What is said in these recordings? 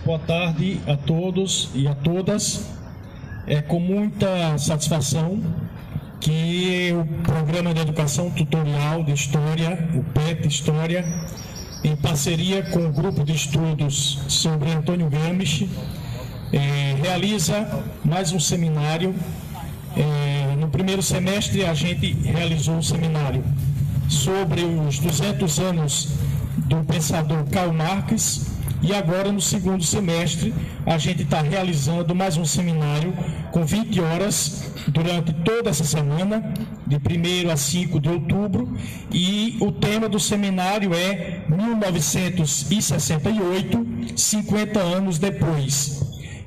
Boa tarde a todos e a todas. É com muita satisfação que o Programa de Educação Tutorial de História, o PET História, em parceria com o Grupo de Estudos sobre Antônio Gramsci, realiza mais um seminário. No primeiro semestre a gente realizou um seminário sobre os 200 anos do pensador Karl Marx, e agora no segundo semestre a gente está realizando mais um seminário com 20 horas durante toda essa semana, de 1º a 5 de outubro, e o tema do seminário é 1968, 50 anos depois.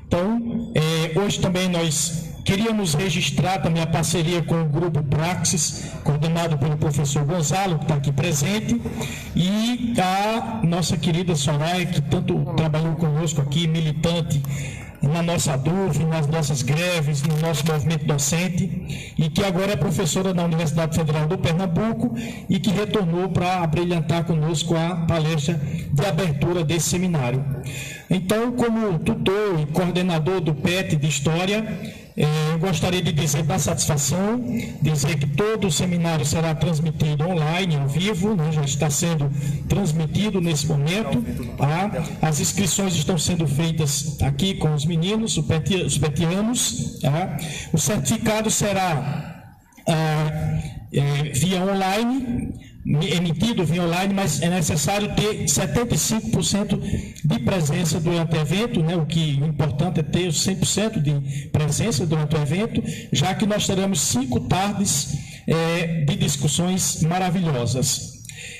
Então, hoje também nós queríamos registrar também a parceria com o Grupo Praxis, coordenado pelo professor Gonzalo, que está aqui presente, e a nossa querida Soraya, que tanto trabalhou conosco aqui, militante na nossa DUF, nas nossas greves, no nosso movimento docente, e que agora é professora da Universidade Federal do Pernambuco e que retornou para abrilhantar conosco a palestra de abertura desse seminário. Então, como tutor e coordenador do PET de História, eu gostaria de dizer da satisfação, dizer que todo o seminário será transmitido online, ao vivo, né, já está sendo transmitido nesse momento. As inscrições estão sendo feitas aqui com os meninos, os petianos. O certificado será via online, emitido via online, mas é necessário ter 75% de presença durante o evento, né? O importante é ter 100% de presença durante o evento, já que nós teremos 5 tardes de discussões maravilhosas.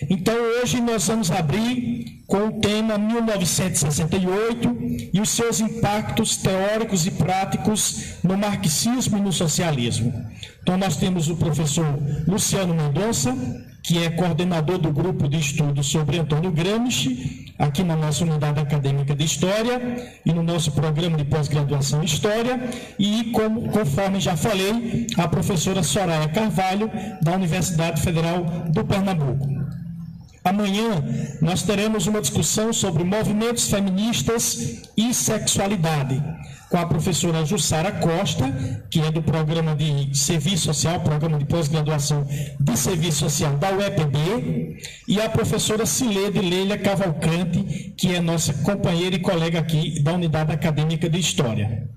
Então, hoje nós vamos abrir com o tema 1968 e os seus impactos teóricos e práticos no marxismo e no socialismo. Então, nós temos o professor Luciano Mendonça, que é coordenador do Grupo de Estudos sobre Antônio Gramsci, aqui na nossa Unidade Acadêmica de História e no nosso programa de pós-graduação em História, e, conforme já falei, a professora Soraya Carvalho, da Universidade Federal do Pernambuco. Amanhã nós teremos uma discussão sobre movimentos feministas e sexualidade, com a professora Jussara Costa, que é do programa de Serviço Social, programa de pós-graduação de Serviço Social da UEPB, e a professora Cilede Leila Cavalcante, que é nossa companheira e colega aqui da Unidade Acadêmica de História.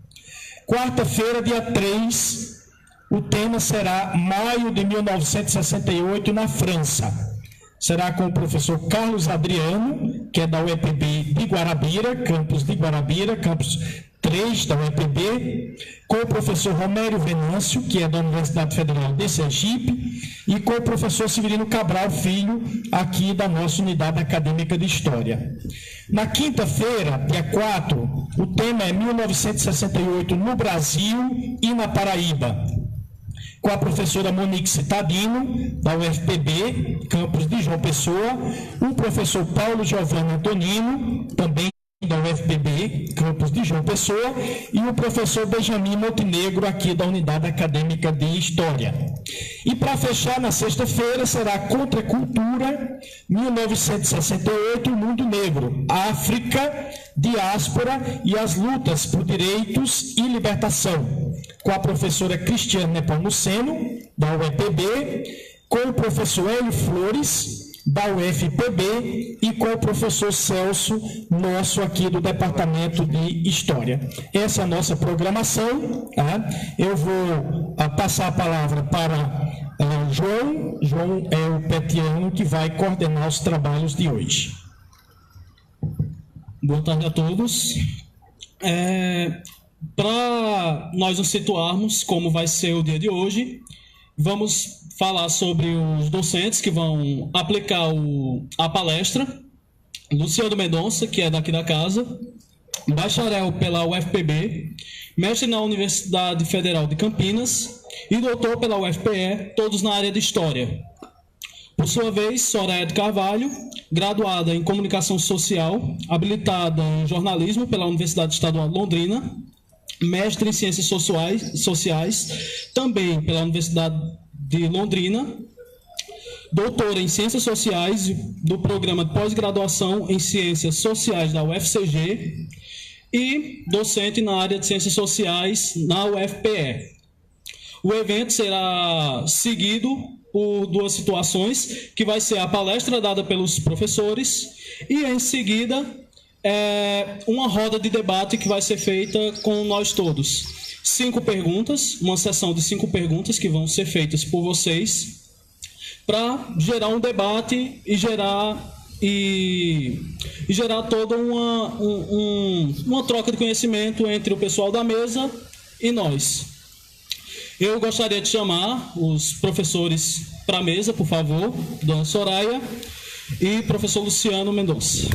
Quarta-feira, dia 3, o tema será Maio de 1968 na França. Será com o professor Carlos Adriano, que é da UEPB de Guarabira, campus de Guarabira, campus 3 da UEPB, com o professor Romério Venâncio, que é da Universidade Federal de Sergipe, e com o professor Severino Cabral Filho, aqui da nossa Unidade Acadêmica de História. Na quinta-feira, dia 4, o tema é 1968 no Brasil e na Paraíba, com a professora Monique Citadino, da UFPB, campus de João Pessoa, o professor Paulo Giovanni Antonino, também da UFPB, campus de João Pessoa, e o professor Benjamin Montenegro, aqui da Unidade Acadêmica de História. E para fechar, na sexta-feira, será Contra a Cultura, 1968, o Mundo Negro, África, Diáspora e as Lutas por Direitos e Libertação, com a professora Cristiane Nepomuceno, da UEPB, com o professor Hélio Flores, da UFPB, e com o professor Celso, nosso aqui do Departamento de História. Essa é a nossa programação. Eu vou passar a palavra para João. João é o petiano que vai coordenar os trabalhos de hoje. Boa tarde a todos. Para nós nos situarmos como vai ser o dia de hoje, vamos falar sobre os docentes que vão aplicar a palestra. Luciano Mendonça, que é daqui da casa, bacharel pela UFPB, mestre na Universidade Federal de Campinas e doutor pela UFPE, todos na área de História. Por sua vez, Soraya de Carvalho, graduada em Comunicação Social, habilitada em Jornalismo pela Universidade Estadual de Londrina, mestre em Ciências Sociais, também pela Universidade de Londrina, doutora em Ciências Sociais do Programa de Pós-Graduação em Ciências Sociais da UFCG, e docente na área de Ciências Sociais na UFPE. O evento será seguido por duas situações, que vai ser a palestra dada pelos professores e, em seguida, uma roda de debate que vai ser feita com nós todos. 5 perguntas, uma sessão de 5 perguntas que vão ser feitas por vocês para gerar um debate e gerar toda uma troca de conhecimento entre o pessoal da mesa e nós. Eu gostaria de chamar os professores para a mesa, por favor, dona Soraya e professor Luciano Mendonça.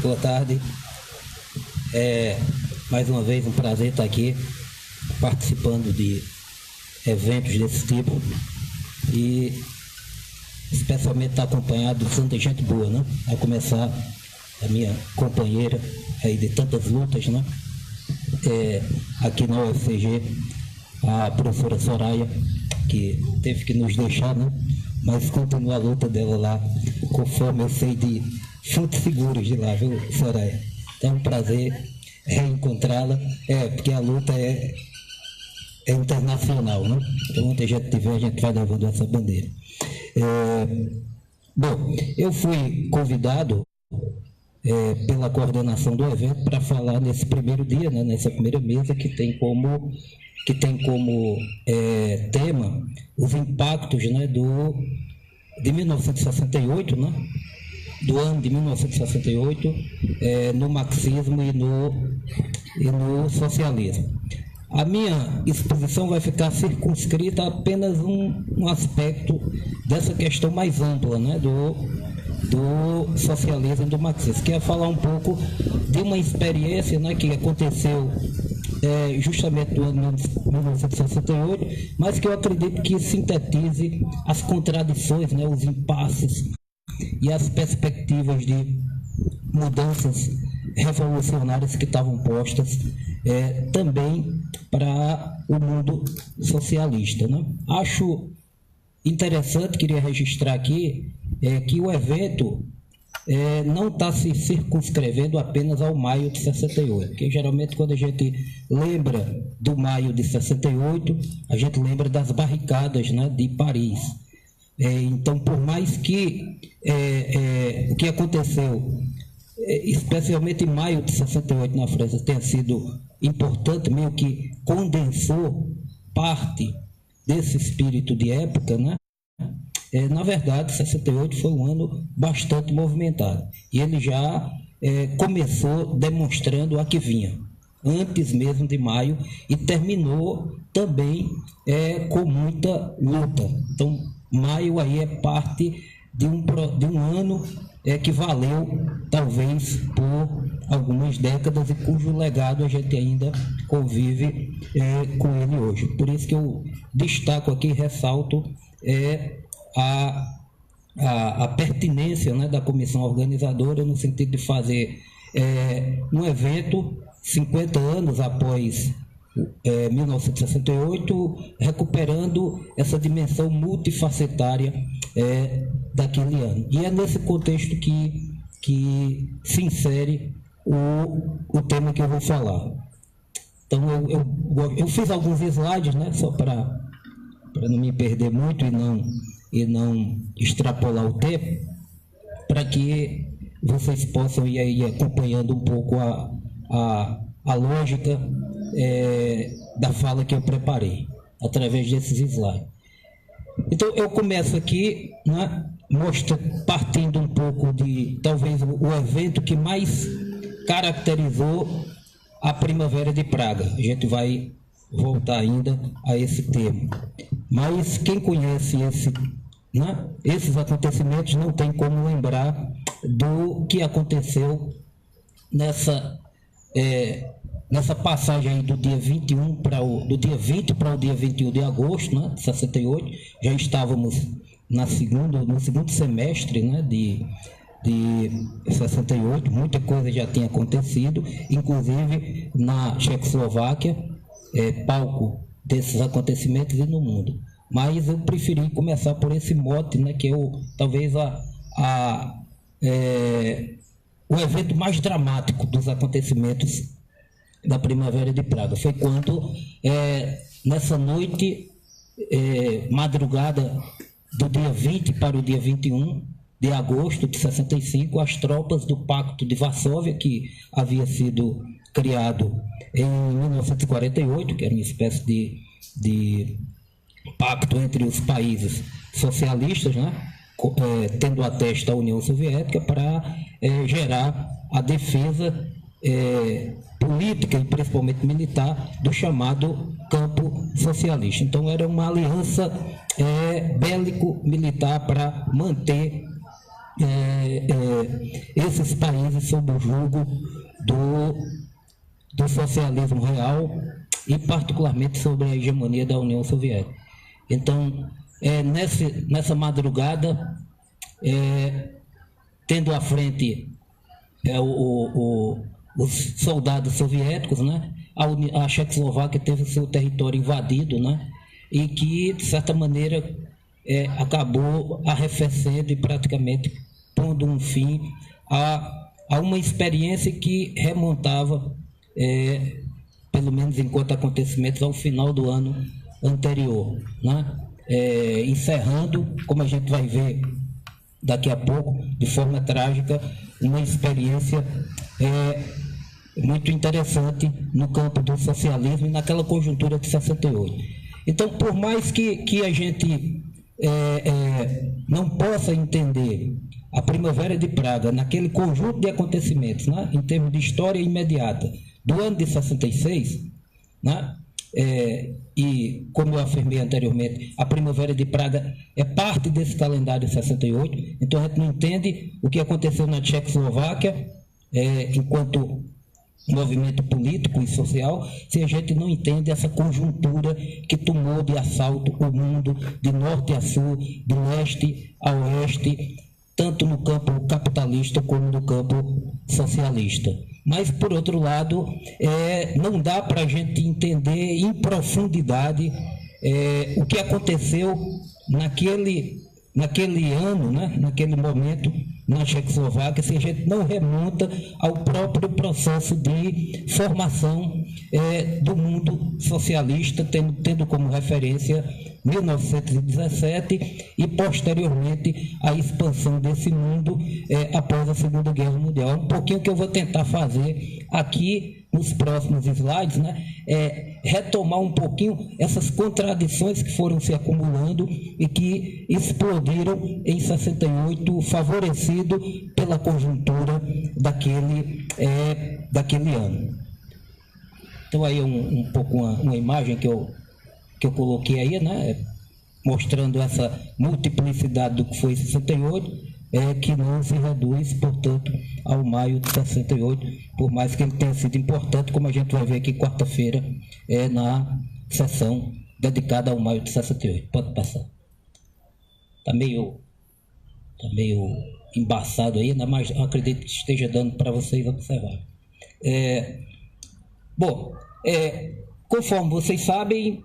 Boa tarde. Mais uma vez um prazer estar aqui participando de eventos desse tipo e especialmente estar acompanhado de tanta gente boa, né? A começar a minha companheira aí de tantas lutas, né? Aqui na UFCG, a professora Soraya, que teve que nos deixar, né? Mas continua a luta dela lá, conforme eu sei de fontes seguras de lá, viu, Soraya? Então é um prazer reencontrá-la, porque a luta é internacional, né? Então onde a gente tiver, a gente vai levando essa bandeira. Bom, eu fui convidado pela coordenação do evento para falar nesse primeiro dia, né, nessa primeira mesa que tem como tema os impactos, né, de 1968, né, do ano de 1968, no marxismo e no socialismo. A minha exposição vai ficar circunscrita a apenas um aspecto dessa questão mais ampla, né, do socialismo e do marxismo, que é falar um pouco de uma experiência, né, que aconteceu justamente no ano de 1968, mas que eu acredito que sintetize as contradições, né, os impasses e as perspectivas de mudanças revolucionárias que estavam postas também para o mundo socialista, né? Acho interessante, queria registrar aqui, que o evento não está se circunscrevendo apenas ao maio de 68, porque geralmente quando a gente lembra do maio de 68, a gente lembra das barricadas, né, de Paris. Então, por mais que o que aconteceu, especialmente em maio de 68 na França, tenha sido importante, meio que condensou parte desse espírito de época, né? Na verdade, 68 foi um ano bastante movimentado. E ele já começou demonstrando a que vinha, antes mesmo de maio, e terminou também com muita luta. Então, maio aí é parte de um ano que valeu, talvez, por algumas décadas e cujo legado a gente ainda convive com ele hoje. Por isso que eu destaco aqui, ressalto a pertinência, né, da comissão organizadora no sentido de fazer um evento 50 anos após 1968, recuperando essa dimensão multifacetária daquele ano. E é nesse contexto que se insere o tema que eu vou falar. Então, eu fiz alguns slides, né, só para não me perder muito e não extrapolar o tempo, para que vocês possam ir aí acompanhando um pouco a lógica da fala que eu preparei, através desses slides. Então, eu começo aqui, né, partindo um pouco de, talvez, o evento que mais caracterizou a Primavera de Praga. A gente vai voltar ainda a esse termo. Mas quem conhece esses acontecimentos não tem como lembrar do que aconteceu nessa passagem aí do dia 21 do dia 20 para o dia 21 de agosto, né, de 68. Já estávamos no segundo semestre, né, de 68, muita coisa já tinha acontecido, inclusive na Tchecoslováquia, palco desses acontecimentos, e no mundo. Mas eu preferi começar por esse mote, né, que é talvez o evento mais dramático dos acontecimentos da Primavera de Praga. Foi quando, nessa noite, madrugada do dia 20 para o dia 21 de agosto de 65, as tropas do Pacto de Varsóvia, que havia sido criado em 1948, que era uma espécie de pacto entre os países socialistas, né, tendo à testa a União Soviética, para gerar a defesa política e principalmente militar do chamado campo socialista. Então era uma aliança bélico-militar para manter esses países sob o jugo do socialismo real e particularmente sobre a hegemonia da União Soviética. Então, nessa madrugada, tendo à frente os soldados soviéticos, né, a Tchecoslováquia teve seu território invadido, né, e que, de certa maneira, acabou arrefecendo e praticamente pondo um fim a uma experiência que remontava, pelo menos enquanto acontecimentos, ao final do ano anterior, né? Encerrando, como a gente vai ver daqui a pouco, de forma trágica, uma experiência muito interessante no campo do socialismo e naquela conjuntura de 68. Então, por mais que a gente não possa entender a Primavera de Praga naquele conjunto de acontecimentos, né, em termos de história imediata do ano de 66, né, e, como eu afirmei anteriormente, a Primavera de Praga é parte desse calendário de 68, então a gente não entende o que aconteceu na Tchecoslováquia enquanto movimento político e social, se a gente não entende essa conjuntura que tomou de assalto o mundo de norte a sul, de leste a oeste, tanto no campo capitalista como no campo socialista. Mas, por outro lado, não dá para a gente entender em profundidade o que aconteceu naquele ano, né, naquele momento, na Tchecoslováquia, se a gente não remonta ao próprio processo de formação do mundo socialista, tendo como referência 1917 e, posteriormente, a expansão desse mundo após a Segunda Guerra Mundial. Um pouquinho que eu vou tentar fazer aqui nos próximos slides, né, retomar um pouquinho essas contradições que foram se acumulando e que explodiram em 68, favorecido pela conjuntura daquele ano. Então aí um pouco uma imagem que eu coloquei aí, né, mostrando essa multiplicidade do que foi 68, que não se reduz, portanto, ao maio de 68, por mais que ele tenha sido importante, como a gente vai ver aqui quarta-feira, na sessão dedicada ao maio de 68. Pode passar. Está meio embaçado aí, né? Mas eu acredito que esteja dando para vocês observar. Conforme vocês sabem,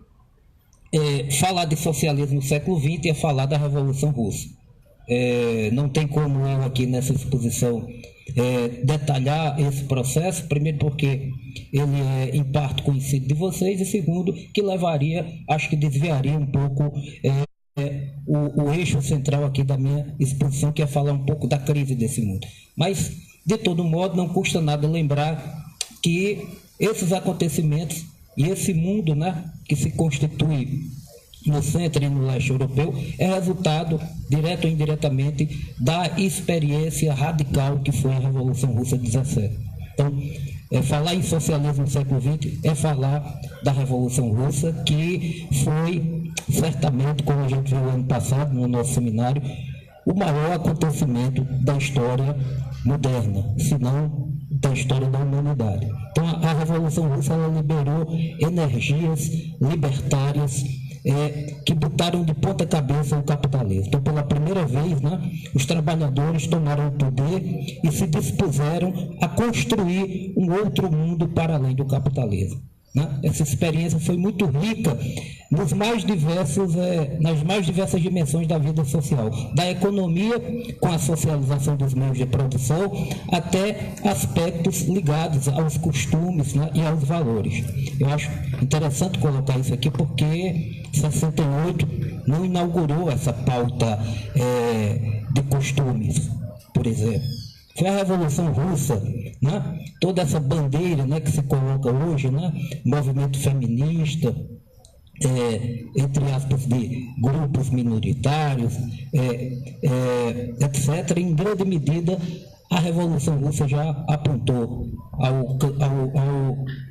falar de socialismo no século XX é falar da Revolução Russa. Não tem como eu aqui nessa exposição detalhar esse processo, primeiro porque ele é em parte conhecido de vocês, e segundo que acho que desviaria um pouco o eixo central aqui da minha exposição, que é falar um pouco da crise desse mundo. Mas, de todo modo, não custa nada lembrar que esses acontecimentos e esse mundo, né, que se constitui no centro e no leste europeu é resultado, direto ou indiretamente, da experiência radical que foi a Revolução Russa de 17. Então, falar em socialismo no século XX é falar da Revolução Russa, que foi, certamente, como a gente viu ano passado no nosso seminário, o maior acontecimento da história moderna, se não da história da humanidade. Então, a Revolução Russa ela liberou energias libertárias que botaram de ponta cabeça o capitalismo. Então, pela primeira vez, né, os trabalhadores tomaram o poder e se dispuseram a construir um outro mundo para além do capitalismo. Né? Essa experiência foi muito rica nas mais diversas dimensões da vida social, da economia, com a socialização dos meios de produção, até aspectos ligados aos costumes, né, e aos valores. Eu acho interessante colocar isso aqui porque 68 não inaugurou essa pauta de costumes, por exemplo. Foi a Revolução Russa, né? Toda essa bandeira, né, que se coloca hoje, né? Movimento feminista, entre aspas, de grupos minoritários, etc. Em grande medida, a Revolução Russa já apontou ao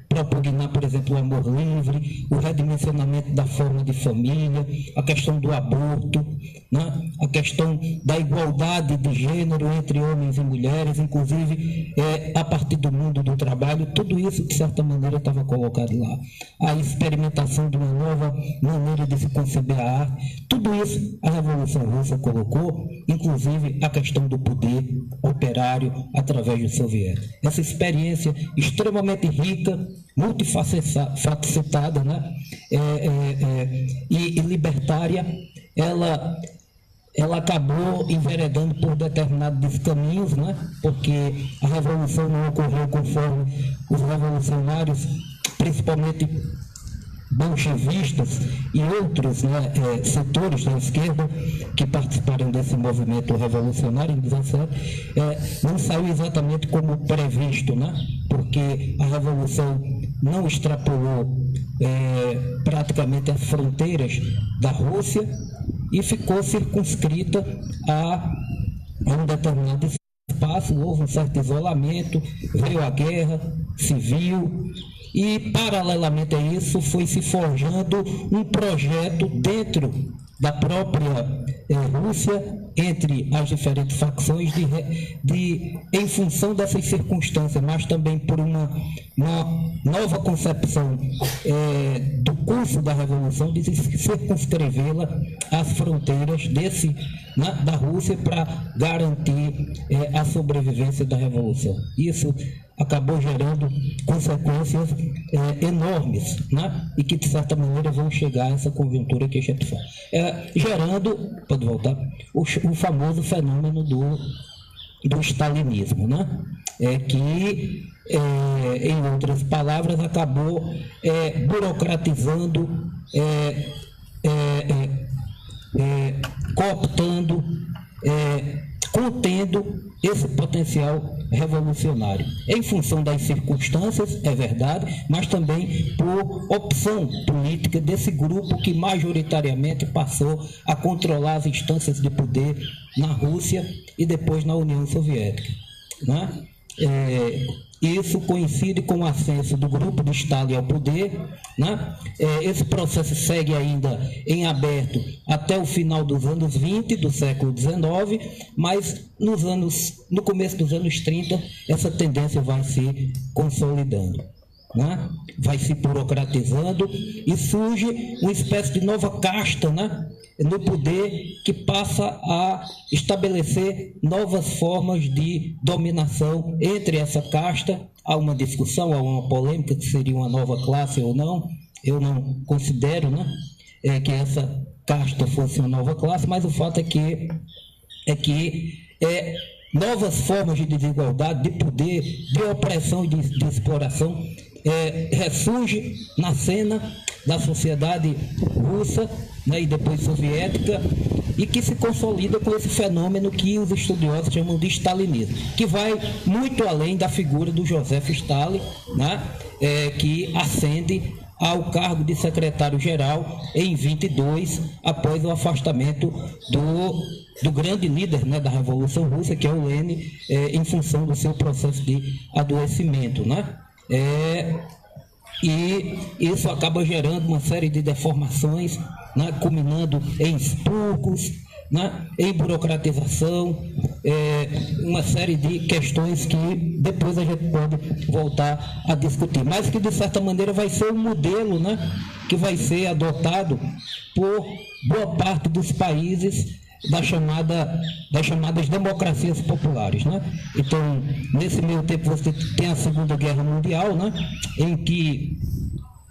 propugnar, por exemplo, o amor livre, o redimensionamento da forma de família, a questão do aborto, né? A questão da igualdade de gênero entre homens e mulheres, inclusive a partir do mundo do trabalho, tudo isso, de certa maneira, estava colocado lá. A experimentação de uma nova maneira de se conceber a arte, tudo isso a Revolução Russa colocou, inclusive a questão do poder operário através do soviético. Essa experiência extremamente rica, multifacetada, né? E libertária, ela acabou enveredando por determinados caminhos, né? Porque a revolução não ocorreu conforme os revolucionários, principalmente bolchevistas e outros, né, setores da esquerda que participaram desse movimento revolucionário em 17, não saiu exatamente como previsto, né? Porque a revolução não extrapolou praticamente as fronteiras da Rússia e ficou circunscrita a um determinado espaço. Houve um certo isolamento, veio a guerra civil e, paralelamente a isso, foi se forjando um projeto dentro da própria Rússia, entre as diferentes facções, em função dessas circunstâncias, mas também por uma nova concepção do curso da Revolução, de circunscrevê-la às fronteiras da Rússia para garantir a sobrevivência da Revolução. Isso acabou gerando consequências enormes, né? E que, de certa maneira, vão chegar a essa conjuntura que a gente fala. Gerando, pode voltar, o famoso fenômeno do stalinismo, né? Que, em outras palavras, acabou burocratizando, cooptando, contendo esse potencial revolucionário, em função das circunstâncias, é verdade, mas também por opção política desse grupo que majoritariamente passou a controlar as instâncias de poder na Rússia e depois na União Soviética, né? Isso coincide com o ascenso do grupo de Stalin ao poder, né? Esse processo segue ainda em aberto até o final dos anos 20 do século XIX, mas no começo dos anos 30 essa tendência vai se consolidando, né? Vai se burocratizando e surge uma espécie de nova casta, né, no poder, que passa a estabelecer novas formas de dominação entre essa casta. Há uma discussão, há uma polêmica se seria uma nova classe ou não. Eu não considero, né, que essa casta fosse uma nova classe, mas o fato é que novas formas de desigualdade, de poder, de opressão e de exploração ressurge na cena da sociedade russa, né, e depois soviética, e que se consolida com esse fenômeno que os estudiosos chamam de stalinismo, que vai muito além da figura do Joseph Stalin, né, que ascende ao cargo de secretário-geral em 22, após o afastamento do grande líder, né, da Revolução Russa, que é o Lenin, em função do seu processo de adoecimento, né? E isso acaba gerando uma série de deformações, né, culminando em expurgos, né, em burocratização, uma série de questões que depois a gente pode voltar a discutir, mas que de certa maneira vai ser um modelo, né, que vai ser adotado por boa parte dos países das chamadas democracias populares, né? Então, nesse meio tempo você tem a Segunda Guerra Mundial, né, em que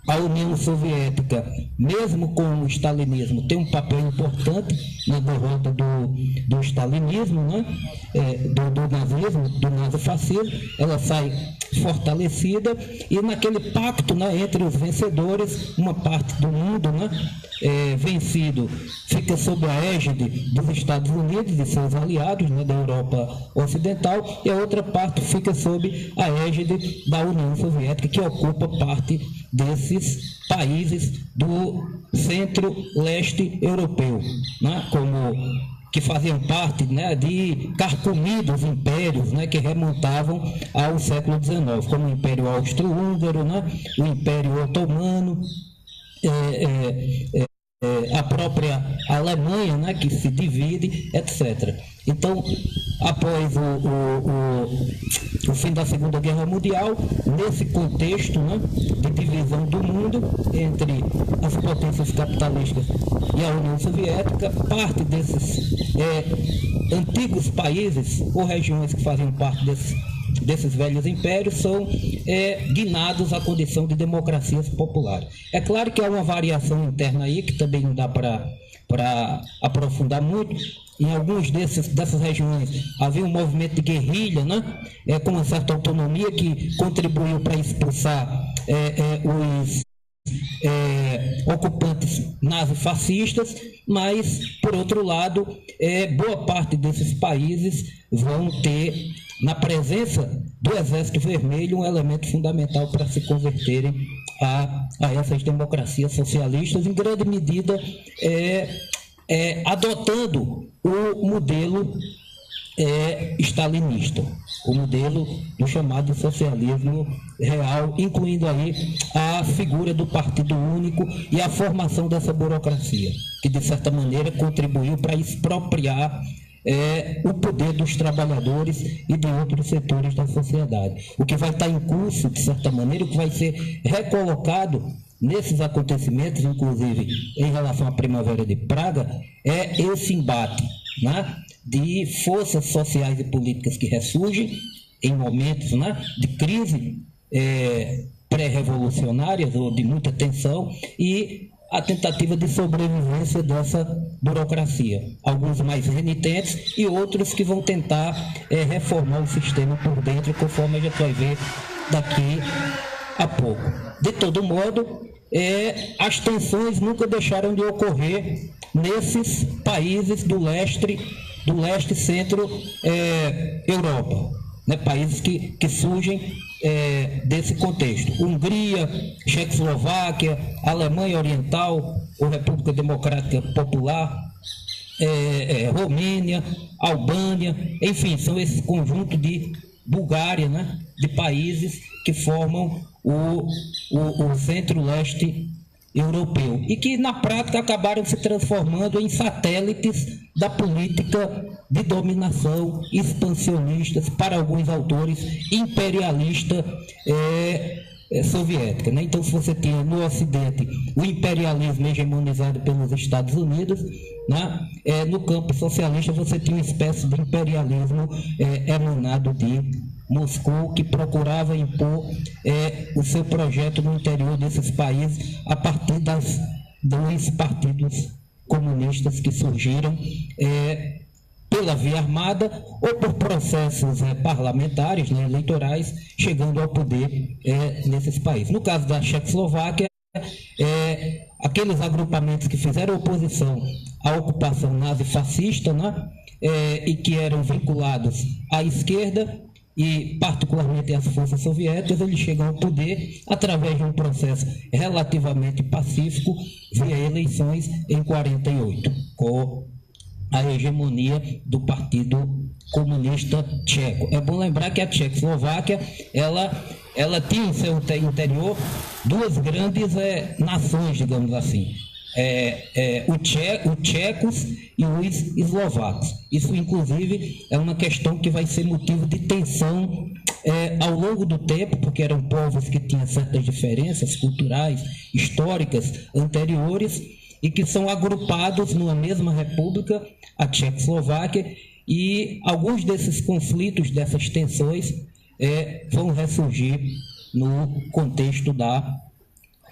a União Soviética, mesmo com o stalinismo, tem um papel importante na derrota do stalinismo, né? Do nazismo, do nazifascismo. Ela sai fortalecida e naquele pacto, né, entre os vencedores, uma parte do mundo, né, vencido fica sob a égide dos Estados Unidos e seus aliados, né, da Europa Ocidental, e a outra parte fica sob a égide da União Soviética, que ocupa parte desses países do centro-leste europeu, né, que faziam parte, né, de carcomidos impérios, né, que remontavam ao século XIX, como o Império Austro-Húngaro, né, o Império Otomano, a própria Alemanha, né, que se divide, etc. Então, após o fim da Segunda Guerra Mundial, nesse contexto, né, de divisão do mundo entre as potências capitalistas e a União Soviética, parte desses antigos países ou regiões que faziam parte desses velhos impérios são guinados à condição de democracias populares. É claro que há uma variação interna aí, que também não dá para aprofundar muito. Em alguns dessas regiões havia um movimento de guerrilha, né, com uma certa autonomia, que contribuiu para expulsar os ocupantes nazifascistas, mas, por outro lado, boa parte desses países vão ter, na presença do Exército Vermelho, um elemento fundamental para se converterem a essas democracias socialistas, em grande medida adotando o modelo stalinista, o modelo do chamado socialismo real, incluindo aí a figura do Partido Único e a formação dessa burocracia, que de certa maneira contribuiu para expropriar o poder dos trabalhadores e de outros setores da sociedade. O que vai estar em curso, de certa maneira, o que vai ser recolocado nesses acontecimentos, inclusive em relação à Primavera de Praga, é esse embate, né, de forças sociais e políticas que ressurgem em momentos, né, de crise pré-revolucionárias ou de muita tensão, e a tentativa de sobrevivência dessa burocracia. Alguns mais renitentes e outros que vão tentar reformar o sistema por dentro, conforme a gente vai ver daqui a pouco. De todo modo, as tensões nunca deixaram de ocorrer nesses países do leste centro Europa, né? Países que surgem desse contexto. Hungria, Tchecoslováquia, Alemanha Oriental, ou República Democrática Popular, Romênia, Albânia, enfim, são esse conjunto de Bulgária, né, de países que formam o centro-leste europeu e que na prática acabaram se transformando em satélites da política de dominação expansionistas, para alguns autores imperialista soviética, né? Então, se você tinha no Ocidente o imperialismo hegemonizado pelos Estados Unidos, né, no campo socialista você tinha uma espécie de imperialismo emanado de Moscou, que procurava impor o seu projeto no interior desses países a partir das dois partidos comunistas que surgiram pela via armada ou por processos parlamentares, né, eleitorais, chegando ao poder nesses países. No caso da Tchecoslováquia, aqueles agrupamentos que fizeram oposição à ocupação nazifascista, né, e que eram vinculados à esquerda, e particularmente as forças soviéticas, eles chegam ao poder através de um processo relativamente pacífico via eleições em 48, com a hegemonia do Partido Comunista Tcheco. É bom lembrar que a Tchecoslováquia, ela tinha em seu interior duas grandes nações, digamos assim. os tchecos e os eslovacos. Isso, inclusive, é uma questão que vai ser motivo de tensão ao longo do tempo, porque eram povos que tinham certas diferenças culturais, históricas, anteriores, e que são agrupados numa mesma república, a Tchecoslováquia, e alguns desses conflitos, dessas tensões, vão ressurgir no contexto da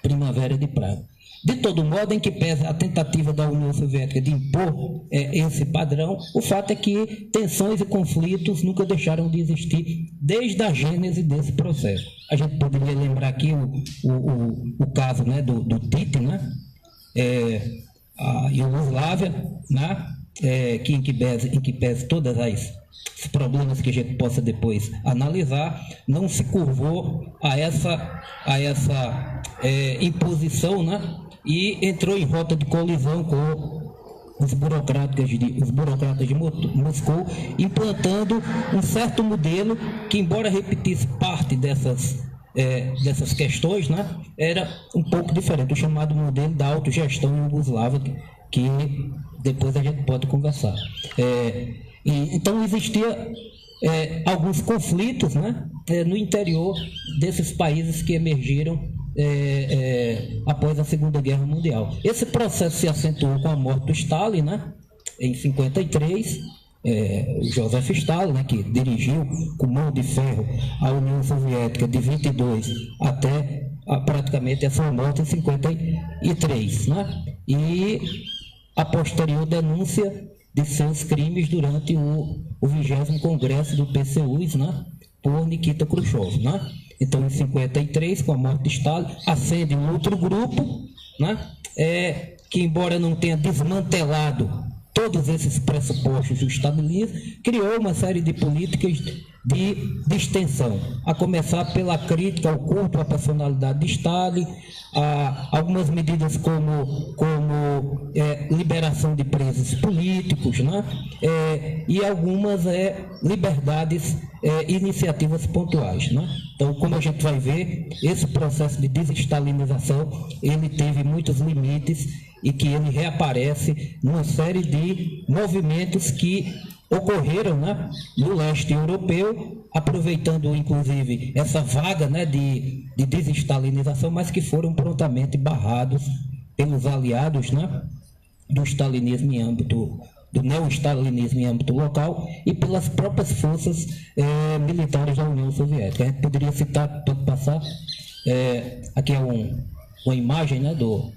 Primavera de Praga. De todo modo, em que pese a tentativa da União Soviética de impor esse padrão, o fato é que tensões e conflitos nunca deixaram de existir desde a gênese desse processo. A gente poderia lembrar aqui o caso, né, do Tito, né, a Iugoslávia, né, que em que pese todas os problemas que a gente possa depois analisar, não se curvou a essa imposição, né, e entrou em rota de colisão com os burocratas de Moscou, implantando um certo modelo que, embora repetisse parte dessas questões, né, era um pouco diferente, o chamado modelo da autogestão iugoslava, que depois a gente pode conversar. Então existia alguns conflitos, né, no interior desses países que emergiram após a Segunda Guerra Mundial. Esse processo se acentuou com a morte do Stalin, né, em 53, Joseph Stalin, né, que dirigiu com mão de ferro a União Soviética de 22 até praticamente a sua morte em 53, né, e a posterior denúncia de seus crimes durante o 20º Congresso do PCUs, né, por Nikita Khrushchev, né? Então, em 53, com a morte de Stalin, acende um outro grupo, né, que, embora não tenha desmantelado todos esses pressupostos do stalinismo, criou uma série de políticas de extensão, a começar pela crítica ao culto à personalidade de Stalin, algumas medidas como liberação de presos políticos, né, e algumas liberdades, iniciativas pontuais, né? Então, como a gente vai ver, esse processo de desestalinização, ele teve muitos limites e que ele reaparece numa série de movimentos que ocorreram, né, no leste europeu, aproveitando inclusive essa vaga, né, de desestalinização, mas que foram prontamente barrados pelos aliados, né, do stalinismo em âmbito, do neo-stalinismo em âmbito local e pelas próprias forças militares da União Soviética. A gente poderia citar, pode passar, aqui é uma imagem, né, do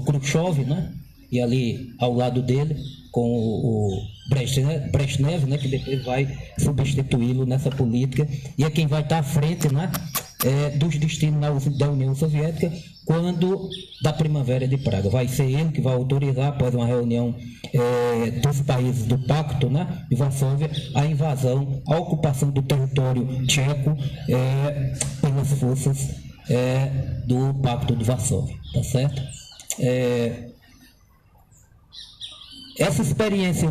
Khrushchev, né, e ali ao lado dele com o Brezhnev, né, que depois vai substituí-lo nessa política, e é quem vai estar à frente, né, dos destinos da União Soviética quando da Primavera de Praga. Vai ser ele que vai autorizar, após uma reunião dos países do Pacto, né, de Varsóvia, a invasão, a ocupação do território tcheco pelas forças do Pacto de Varsóvia, tá certo? Essa experiência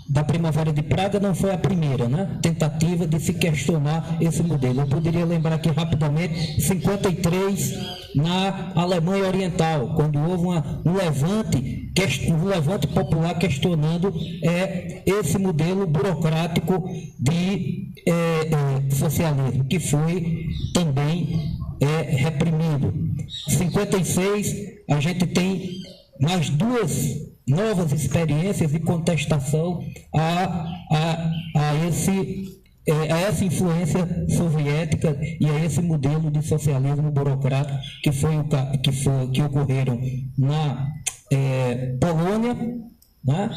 da Primavera de Praga não foi a primeira, né, tentativa de se questionar esse modelo. Eu poderia lembrar aqui rapidamente 53 na Alemanha Oriental, quando houve um levante popular questionando esse modelo burocrático de socialismo, que foi também reprimido. Em 56 a gente tem mais duas novas experiências de contestação a essa influência soviética e a esse modelo de socialismo burocrático que ocorreram na Polônia, né,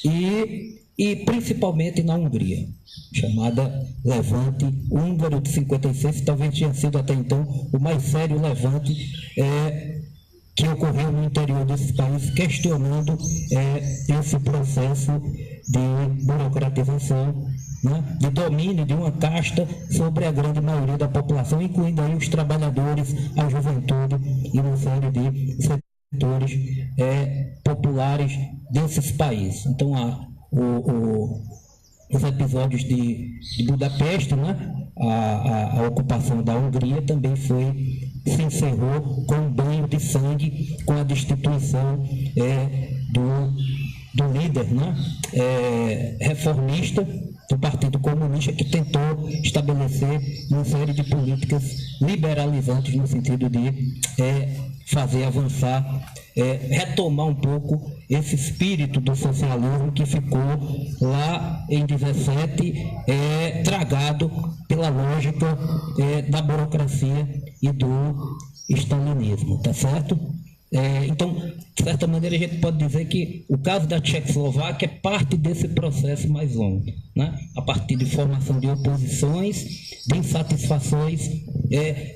e principalmente na Hungria, chamada Levante Húngaro de 56, talvez tenha sido até então o mais sério levante que ocorreu no interior desses países, questionando esse processo de burocratização, né, de domínio de uma casta sobre a grande maioria da população, incluindo aí os trabalhadores, a juventude e uma série de setores populares desses países. Então, os episódios de Budapeste, né, a ocupação da Hungria também se encerrou com um banho de sangue com a destituição do líder, né, reformista do Partido Comunista, que tentou estabelecer uma série de políticas liberalizantes no sentido de fazer avançar, retomar um pouco esse espírito do socialismo que ficou lá em 17 tragado pela lógica da burocracia e do stalinismo, tá certo? Então, de certa maneira, a gente pode dizer que o caso da Tchecoslováquia é parte desse processo mais longo, né? A partir de formação de oposições, de insatisfações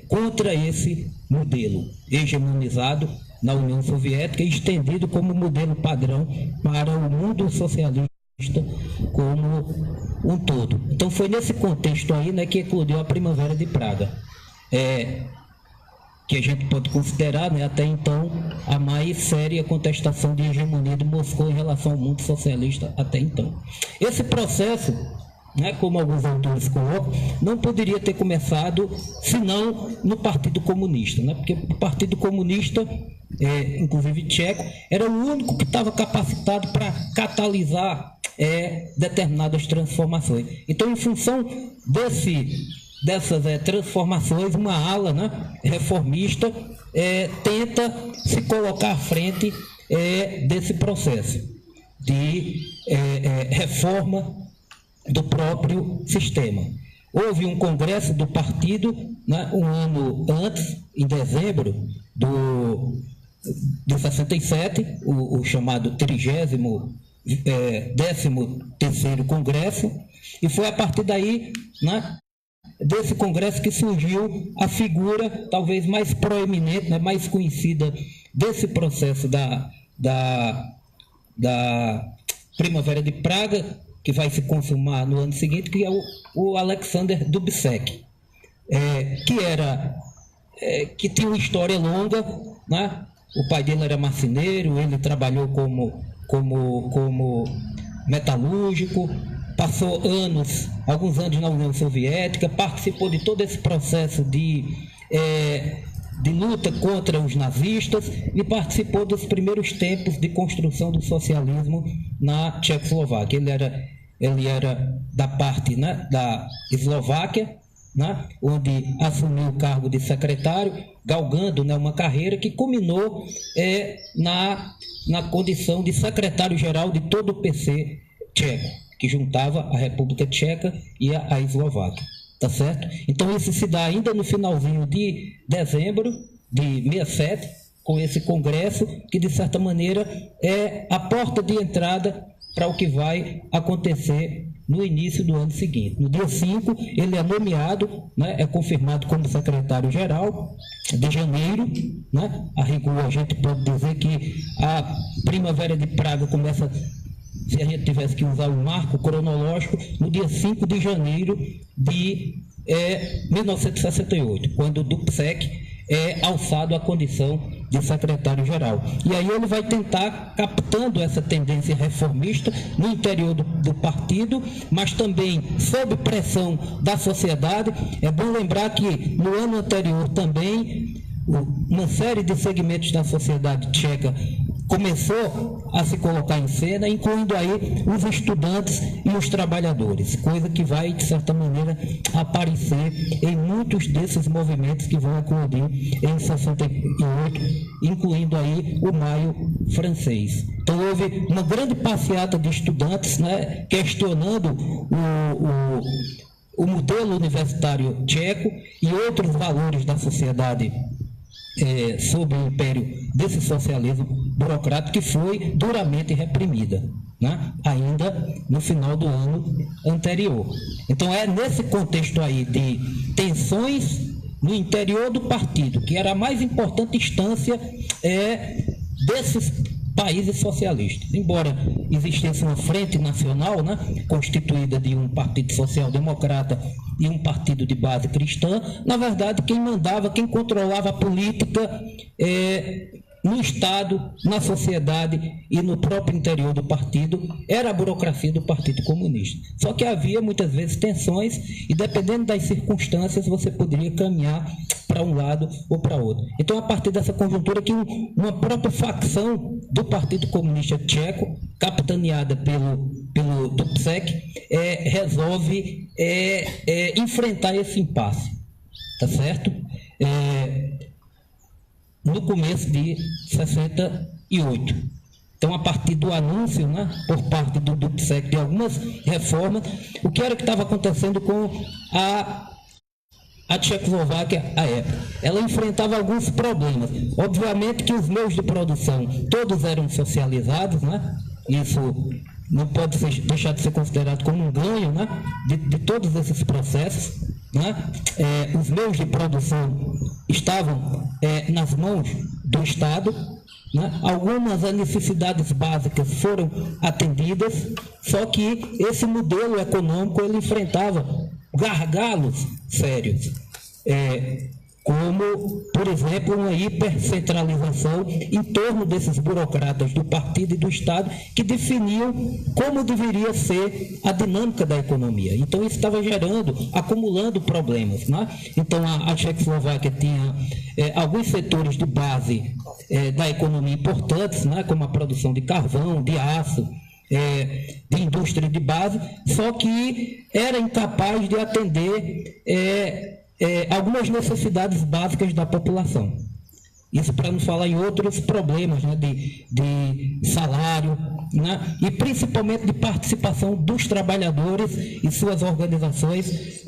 contra esse modelo hegemonizado na União Soviética e estendido como modelo padrão para o mundo socialista como um todo. Então, foi nesse contexto aí, né, que eclodiu a Primavera de Praga. Que a gente pode considerar, né, até então, a mais séria contestação de hegemonia de Moscou em relação ao mundo socialista até então. Esse processo, né, como alguns autores colocam, não poderia ter começado senão no Partido Comunista, né, porque o Partido Comunista, inclusive tcheco, era o único que estava capacitado para catalisar determinadas transformações. Então, em função dessas transformações, uma ala, né, reformista tenta se colocar à frente desse processo de reforma do próprio sistema. Houve um congresso do partido, né, um ano antes, em dezembro de 67, o chamado 13º Congresso, e foi a partir daí, né, desse congresso que surgiu a figura talvez mais proeminente, né, mais conhecida desse processo da Primavera de Praga, que vai se consumar no ano seguinte, que é o Alexander Dubček, que tinha uma história longa, né? O pai dele era marceneiro, ele trabalhou como metalúrgico, passou alguns anos na União Soviética, participou de todo esse processo de luta contra os nazistas e participou dos primeiros tempos de construção do socialismo na Tchecoslováquia. Ele era da parte, né, da Eslováquia, né, onde assumiu o cargo de secretário, galgando, né, uma carreira que culminou na condição de secretário-geral de todo o PC tcheco, que juntava a República Tcheca e a Eslováquia, tá certo? Então isso se dá ainda no finalzinho de dezembro de 67, com esse congresso, que de certa maneira é a porta de entrada para o que vai acontecer no início do ano seguinte. No dia 5, ele é nomeado, né, é confirmado como secretário-geral de janeiro, né? A rigor, a gente pode dizer que a Primavera de Praga começa, se a gente tivesse que usar o marco cronológico, no dia 5 de janeiro de 1968, quando o Dubček é alçado à condição de secretário-geral. E aí ele vai tentar, captando essa tendência reformista no interior do partido, mas também sob pressão da sociedade. É bom lembrar que no ano anterior também uma série de segmentos da sociedade tcheca começou a se colocar em cena, incluindo aí os estudantes e os trabalhadores, coisa que vai, de certa maneira, aparecer em muitos desses movimentos que vão eclodir em 68, incluindo aí o Maio francês. Então houve uma grande passeata de estudantes, né, questionando o modelo universitário tcheco e outros valores da sociedade sob o império desse socialismo burocrático, que foi duramente reprimida, né, ainda no final do ano anterior. Então é nesse contexto aí de tensões no interior do partido, que era a mais importante instância desses países socialistas. Embora existisse uma frente nacional, né, constituída de um partido social-democrata e um partido de base cristã, na verdade quem mandava, quem controlava a política no Estado, na sociedade e no próprio interior do partido, era a burocracia do Partido Comunista. Só que havia muitas vezes tensões e, dependendo das circunstâncias, você poderia caminhar para um lado ou para outro. Então, a partir dessa conjuntura que uma própria facção do Partido Comunista Tcheco, capitaneada pelo Dubček, resolve enfrentar esse impasse, tá certo? No começo de 68. Então, a partir do anúncio, né, por parte do Dubček de algumas reformas, o que era que estava acontecendo com a Tchecoslováquia à época? Ela enfrentava alguns problemas. Obviamente que os meios de produção todos eram socializados, né? Isso não pode deixar de ser considerado como um ganho, né, de todos esses processos, né? Os meios de produção estavam nas mãos do Estado, né? Algumas necessidades básicas foram atendidas, só que esse modelo econômico ele enfrentava gargalos sérios, como, por exemplo, uma hipercentralização em torno desses burocratas do partido e do Estado que definiam como deveria ser a dinâmica da economia. Então, isso estava acumulando problemas, né? Então, a Tchecoslováquia tinha alguns setores de base da economia importantes, né? Como a produção de carvão, de aço, de indústria de base, só que era incapaz de atender algumas necessidades básicas da população. Isso para não falar em outros problemas, né, de salário, né, e principalmente de participação dos trabalhadores e suas organizações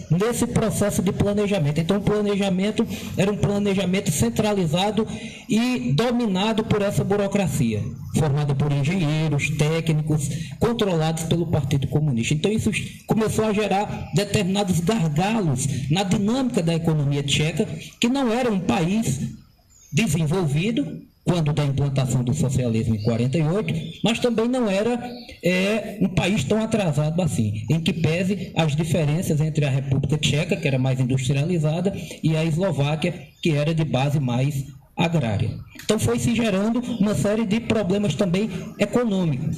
nesse processo de planejamento. Então, o planejamento era um planejamento centralizado e dominado por essa burocracia, formada por engenheiros, técnicos, controlados pelo Partido Comunista. Então, isso começou a gerar determinados gargalos na dinâmica da economia tcheca, que não era um país desenvolvido quando da implantação do socialismo em 48, mas também não era um país tão atrasado assim, em que pese as diferenças entre a República Tcheca, que era mais industrializada, e a Eslováquia, que era de base mais agrária. Então foi se gerando uma série de problemas também econômicos.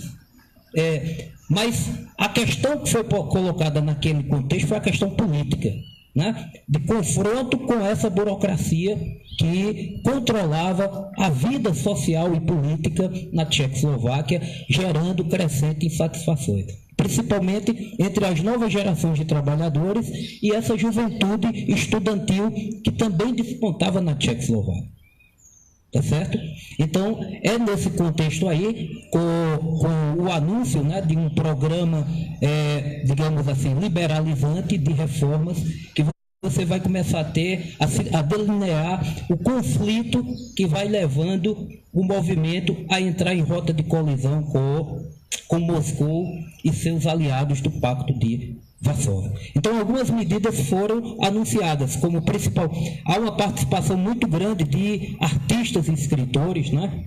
Mas a questão que foi colocada naquele contexto foi a questão política, né? De confronto com essa burocracia que controlava a vida social e política na Tchecoslováquia, gerando crescente insatisfações, principalmente entre as novas gerações de trabalhadores e essa juventude estudantil que também despontava na Tchecoslováquia. Tá certo? Então, é nesse contexto aí, com o anúncio, né, de um programa, digamos assim, liberalizante de reformas, que você vai começar a delinear o conflito que vai levando o movimento a entrar em rota de colisão com Moscou e seus aliados do Pacto de Varsóvia. Então, algumas medidas foram anunciadas, como principal. Há uma participação muito grande de artistas e escritores, né?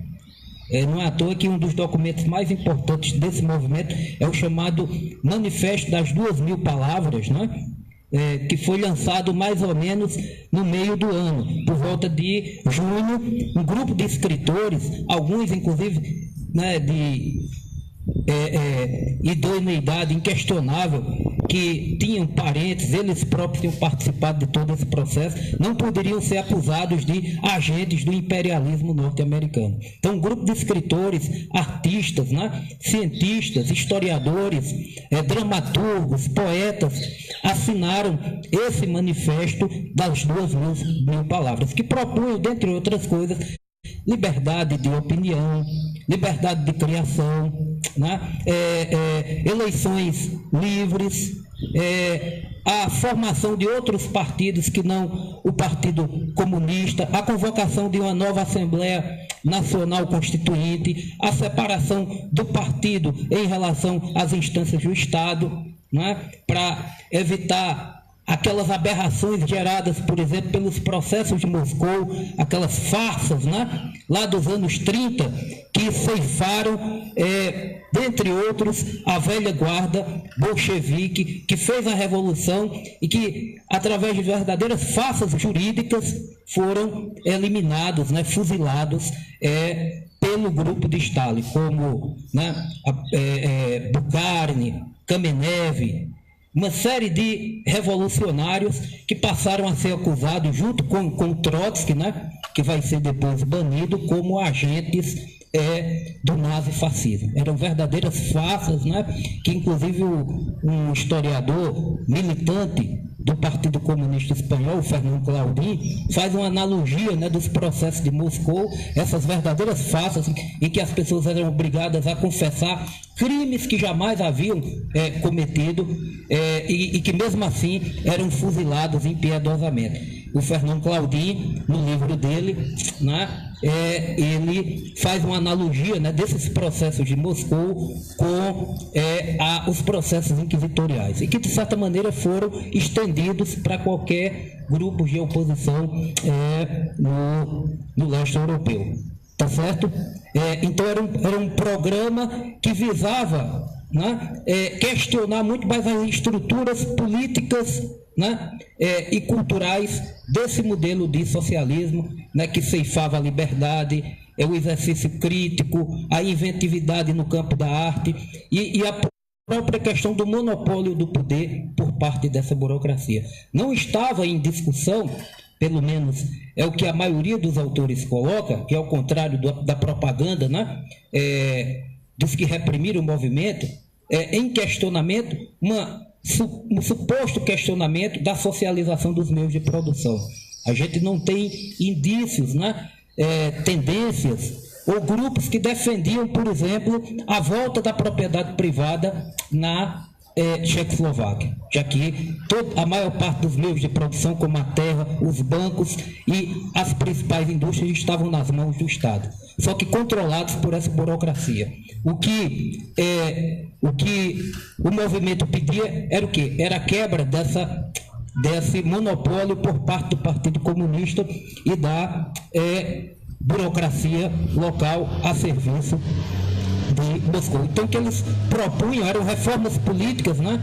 Não é à toa que um dos documentos mais importantes desse movimento é o chamado Manifesto das 2.000 Palavras, né? Que foi lançado mais ou menos no meio do ano, por volta de junho. Um grupo de escritores, alguns inclusive, né, de idoneidade inquestionável, que tinham parentes, eles próprios tinham participado de todo esse processo, não poderiam ser acusados de agentes do imperialismo norte-americano. Então, um grupo de escritores, artistas, né, cientistas, historiadores, dramaturgos, poetas, assinaram esse manifesto das 2.000 palavras, que propunham, dentre outras coisas, liberdade de opinião, liberdade de criação, né? Eleições livres, a formação de outros partidos que não o Partido Comunista, a convocação de uma nova Assembleia Nacional Constituinte, a separação do partido em relação às instâncias do Estado, né? Para evitar aquelas aberrações geradas, por exemplo, pelos processos de Moscou, aquelas farsas, né, lá dos anos 30, que ceifaram, dentre outros, a velha guarda bolchevique, que fez a revolução e que, através de verdadeiras farsas jurídicas, foram eliminados, né, fuzilados pelo grupo de Stalin, como, né, Bukharin, Kamenev, uma série de revolucionários que passaram a ser acusados, junto com Trotsky, né, que vai ser depois banido, como agentes do nazifascismo. Eram verdadeiras farsas, né, que inclusive um historiador militante do Partido Comunista Espanhol, Fernando Claudin, faz uma analogia, né, dos processos de Moscou, essas verdadeiras farsas em que as pessoas eram obrigadas a confessar crimes que jamais haviam cometido e que mesmo assim eram fuzilados impiedosamente. O Fernando Claudin, no livro dele, né, ele faz uma analogia, né, desses processos de Moscou com os processos inquisitoriais, e que de certa maneira foram estendidos para qualquer grupo de oposição no leste europeu. Tá certo? Então era um programa que visava, né, questionar muito mais as estruturas políticas, né, e culturais desse modelo de socialismo, né, que ceifava a liberdade, o exercício crítico, a inventividade no campo da arte e a própria questão do monopólio do poder por parte dessa burocracia. Não estava em discussão, pelo menos é o que a maioria dos autores coloca, que é ao contrário da propaganda, né, dos que reprimiram o movimento, em questionamento, um suposto questionamento da socialização dos meios de produção. A gente não tem indícios, né, tendências ou grupos que defendiam, por exemplo, a volta da propriedade privada na Tchecoslováquia, já que a maior parte dos meios de produção, como a terra, os bancos e as principais indústrias estavam nas mãos do Estado, só que controlados por essa burocracia. O que o movimento pedia era o quê? Era a quebra desse monopólio por parte do Partido Comunista e da burocracia local a serviço de Moscou. Então, o que eles propunham eram reformas políticas, né,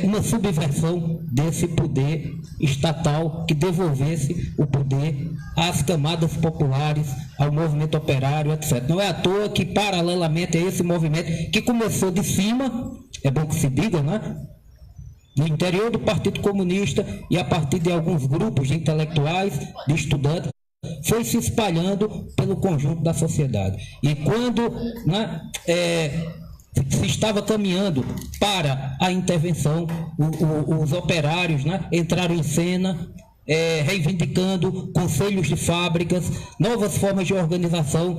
uma subversão desse poder estatal que devolvesse o poder às camadas populares, ao movimento operário, etc. Não é à toa que, paralelamente a esse movimento, que começou de cima, é bom que se diga, né, no interior do Partido Comunista e a partir de alguns grupos de intelectuais, de estudantes, foi se espalhando pelo conjunto da sociedade. E quando, né, se estava caminhando para a intervenção, os operários, né, entraram em cena, reivindicando conselhos de fábricas, novas formas de organização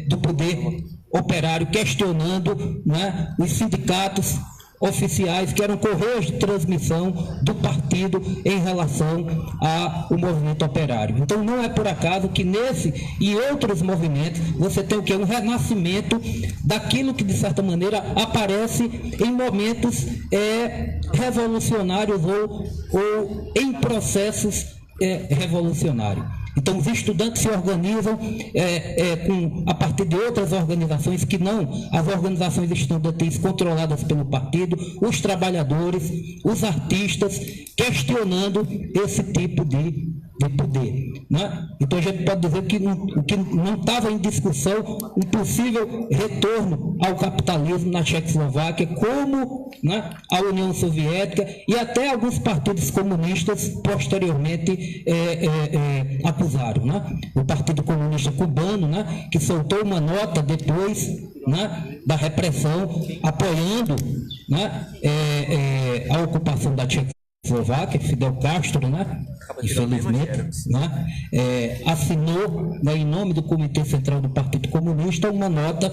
do poder operário, questionando, né, os sindicatos oficiais, que eram correios de transmissão do partido em relação ao movimento operário. Então, não é por acaso que nesse e outros movimentos você tem o quê? Um renascimento daquilo que, de certa maneira, aparece em momentos revolucionários ou em processos revolucionários. Então, os estudantes se organizam a partir de outras organizações que não as organizações estudantis controladas pelo partido, os trabalhadores, os artistas, questionando esse tipo de poder, né? Então, a gente pode dizer que não estava em discussão um possível retorno ao capitalismo na Tchecoslováquia, como, né, a União Soviética e até alguns partidos comunistas posteriormente acusaram, né? O Partido Comunista Cubano, né, que soltou uma nota depois, né, da repressão, apoiando, né, a ocupação da Tchecoslováquia. Fidel Castro, né, infelizmente, né, assinou, né, em nome do Comitê Central do Partido Comunista, uma nota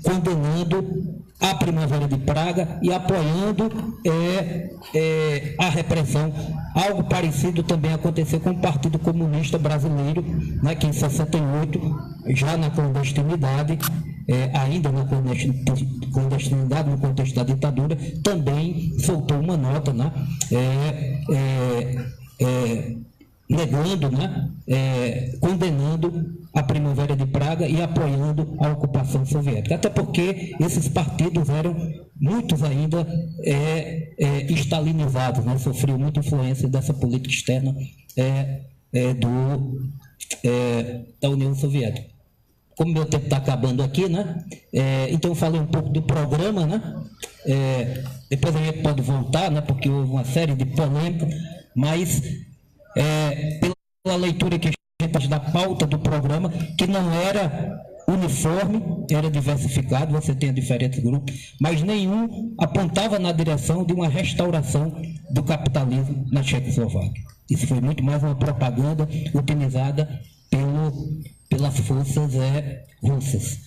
condenando a Primavera de Praga e apoiando a repressão. Algo parecido também aconteceu com o Partido Comunista Brasileiro, né, que em 68, já na clandestinidade, ainda na clandestinidade no contexto da ditadura, também soltou uma nota, né, negando, né, condenando a Primavera de Praga e apoiando a ocupação soviética. Até porque esses partidos eram, muitos ainda, estalinizados, né, sofriam muita influência dessa política externa da União Soviética. Como meu tempo está acabando aqui, né, então eu falei um pouco do programa, né, depois a gente pode voltar, né, porque houve uma série de polêmicas, mas pela leitura que a gente faz da pauta do programa, que não era uniforme, era diversificado, você tem diferentes grupos, mas nenhum apontava na direção de uma restauração do capitalismo na Tchecoslováquia. Isso foi muito mais uma propaganda utilizada pelas forças russas.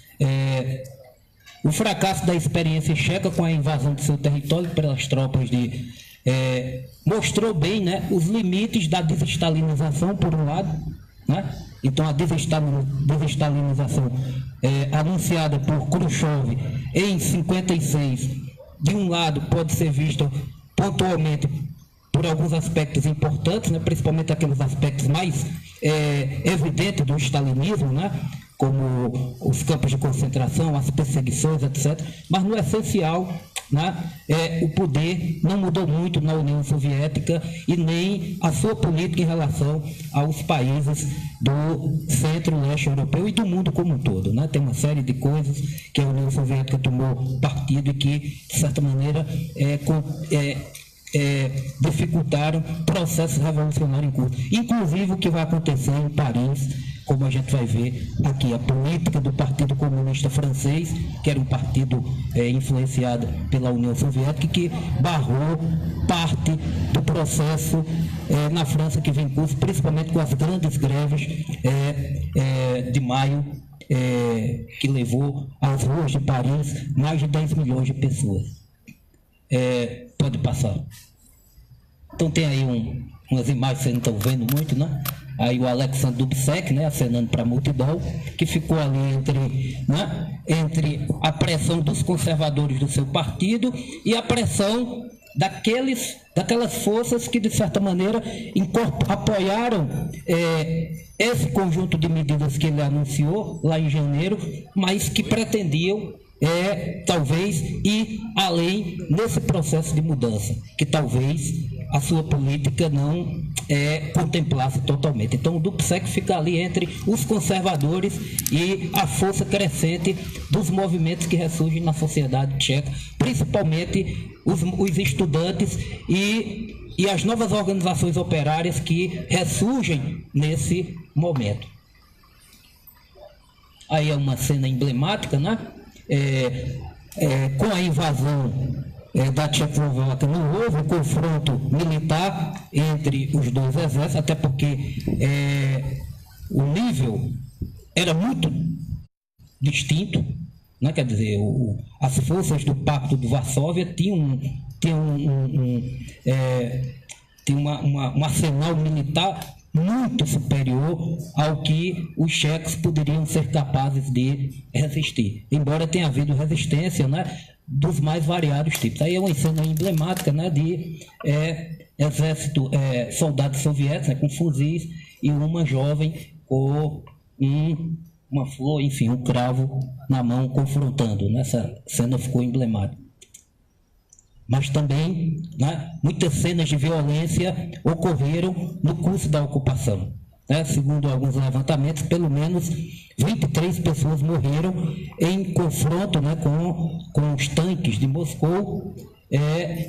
O fracasso da experiência tcheca com a invasão de seu território pelas tropas mostrou bem, né, os limites da desestalinização, por um lado, né? Então, a desestalinização anunciada por Khrushchev em 56, de um lado, pode ser vista pontualmente por alguns aspectos importantes, né, principalmente aqueles aspectos mais evidentes do stalinismo, né, como os campos de concentração, as perseguições, etc. Mas, no essencial, né, o poder não mudou muito na União Soviética e nem a sua política em relação aos países do centro-leste europeu e do mundo como um todo, né? Tem uma série de coisas que a União Soviética tomou partido e que, de certa maneira, dificultaram processos revolucionários em curso. Inclusive o que vai acontecer em Paris, como a gente vai ver aqui, a política do Partido Comunista Francês, que era um partido influenciado pela União Soviética, que barrou parte do processo na França que vem em curso, principalmente com as grandes greves de maio, que levou às ruas de Paris mais de 10 milhões de pessoas. Pode passar. Então tem aí umas imagens que vocês não estão vendo muito, né? Aí o Alexandre Dubček, né, acenando para a multidão, que ficou ali entre a pressão dos conservadores do seu partido e a pressão daquelas forças que, de certa maneira, apoiaram esse conjunto de medidas que ele anunciou lá em janeiro, mas que pretendiam talvez ir além nesse processo de mudança, que talvez a sua política não contemplasse totalmente. Então o Dubček fica ali entre os conservadores e a força crescente dos movimentos que ressurgem na sociedade tcheca, principalmente os estudantes e as novas organizações operárias que ressurgem nesse momento. Aí é uma cena emblemática, né? Com a invasão da Tchecoslováquia, não houve um confronto militar entre os dois exércitos, até porque o nível era muito distinto, né? Quer dizer, as forças do Pacto de Varsóvia tinham um arsenal militar muito superior ao que os tchecos poderiam ser capazes de resistir, embora tenha havido resistência, né, dos mais variados tipos. Aí é uma cena emblemática, né, de exército, soldados soviéticos, né, com fuzis, e uma jovem com uma flor, enfim, um cravo na mão, confrontando. Nessa cena ficou emblemática. Mas também, né, muitas cenas de violência ocorreram no curso da ocupação. Né? Segundo alguns levantamentos, pelo menos 23 pessoas morreram em confronto, né, com os tanques de Moscou,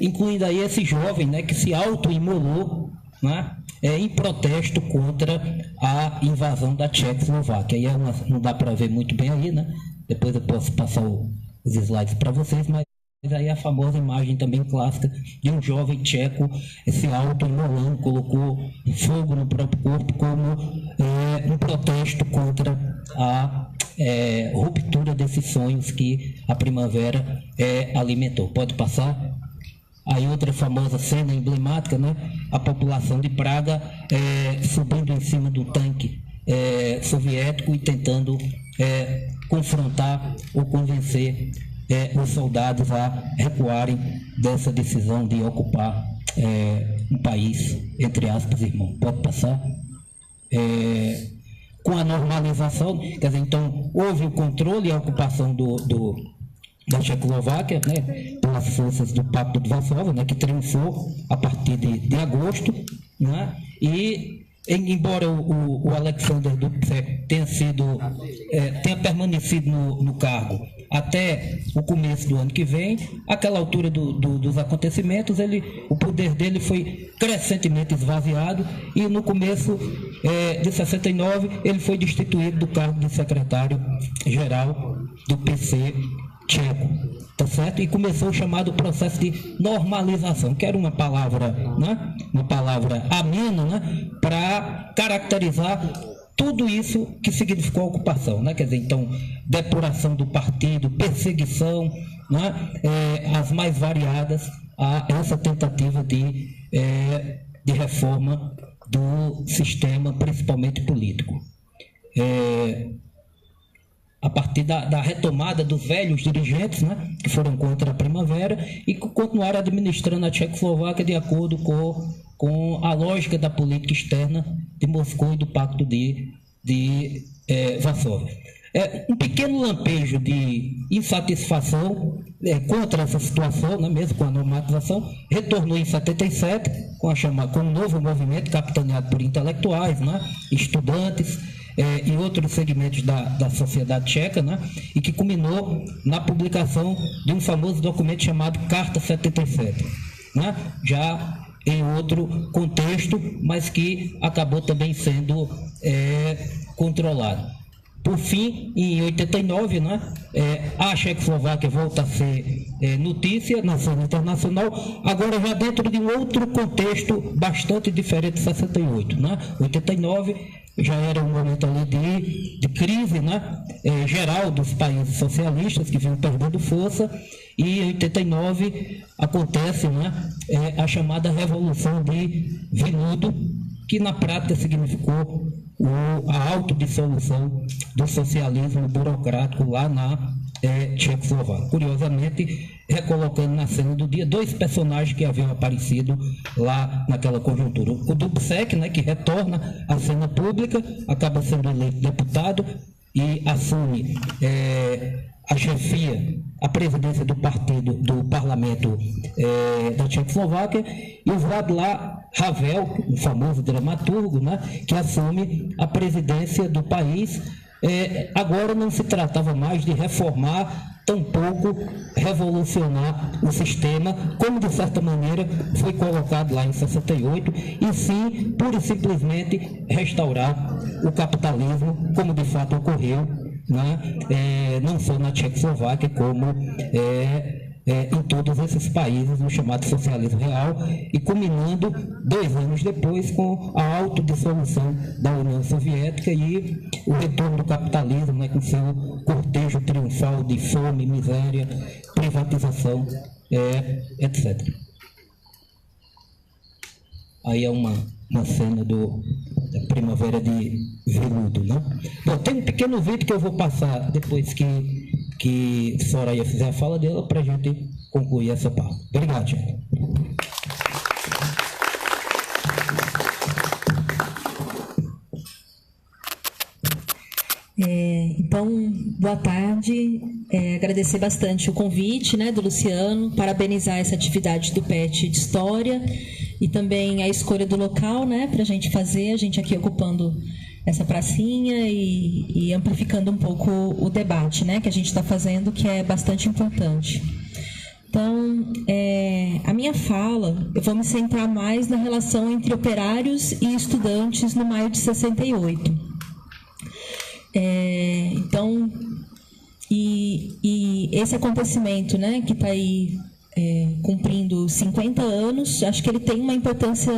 incluindo aí esse jovem, né, que se autoimolou, né, em protesto contra a invasão da Tchecoslováquia. Aí não dá para ver muito bem aí, né? Depois eu posso passar os slides para vocês, mas aí a famosa imagem também clássica de um jovem tcheco se auto-imolando, colocou fogo no próprio corpo como um protesto contra a ruptura desses sonhos que a primavera alimentou. Pode passar? Aí outra famosa cena emblemática, né? A população de Praga subindo em cima do tanque soviético e tentando confrontar ou convencer os soldados a recuarem dessa decisão de ocupar um país, entre aspas, irmão. Pode passar? Com a normalização, quer dizer, então, houve o controle e a ocupação da Tchecoslováquia, né, pelas forças do Pacto de Varsóvia, né, que triunfou a partir de agosto, né, e embora o Alexander Dubček tenha permanecido no cargo até o começo do ano que vem, àquela altura dos acontecimentos, o poder dele foi crescentemente esvaziado e no começo de 69 ele foi destituído do cargo de secretário-geral do PC tcheco, tá certo? E começou o chamado processo de normalização, que era uma palavra, né? Uma palavra amena, né? Para caracterizar tudo isso que significou a ocupação, né? Quer dizer, então, depuração do partido, perseguição, né? As mais variadas a essa tentativa de reforma do sistema, principalmente político. A partir da retomada dos velhos dirigentes, né, que foram contra a primavera e que continuaram administrando a Tchecoslováquia de acordo com a lógica da política externa de Moscou e do Pacto de Varsóvia. Um pequeno lampejo de insatisfação contra essa situação, né, mesmo com a normalização, retornou em 77 com um novo movimento capitaneado por intelectuais, né, estudantes, e outros segmentos da sociedade tcheca, né, e que culminou na publicação de um famoso documento chamado Carta 77, né, já em outro contexto, mas que acabou também sendo controlado. Por fim, em 89, né, a Tchecoslováquia volta a ser notícia na cena internacional, agora já dentro de um outro contexto bastante diferente de 68. Né? 89 já era um momento ali de crise, né, geral dos países socialistas que vinham perdendo força, e em 89 acontece, né, a chamada Revolução de Viludo, que na prática significou a autodissolução do socialismo burocrático lá na Tchecoslováquia. Curiosamente, recolocando na cena do dia dois personagens que haviam aparecido lá naquela conjuntura. O Dubček, né, que retorna à cena pública, acaba sendo eleito deputado e assume a chefia, a presidência do parlamento da Tchecoslováquia, e o Václav Havel, um famoso dramaturgo, né, que assume a presidência do país. Agora não se tratava mais de reformar, tampouco revolucionar o sistema, como de certa maneira foi colocado lá em 68, e sim, pura e simplesmente, restaurar o capitalismo, como de fato ocorreu, né? Não só na Tchecoslováquia, como em todos esses países no chamado socialismo real, e culminando 2 anos depois com a autodissolução da União Soviética e o retorno do capitalismo, né, com seu cortejo triunfal de fome, miséria, privatização, etc. Aí é uma cena da primavera de Viludo, né? Bom, tem um pequeno vídeo que eu vou passar depois que Soraya fizer a fala dela, para a gente concluir essa parte. Obrigado, gente. Então, boa tarde. Agradecer bastante o convite, né, do Luciano, parabenizar essa atividade do PET de História e também a escolha do local, né, para a gente aqui ocupando essa pracinha e amplificando um pouco o debate, né, que a gente está fazendo, que é bastante importante. Então, a minha fala, eu vou me centrar mais na relação entre operários e estudantes no maio de 68. Então, e esse acontecimento, né, que está aí cumprindo 50 anos, acho que ele tem uma importância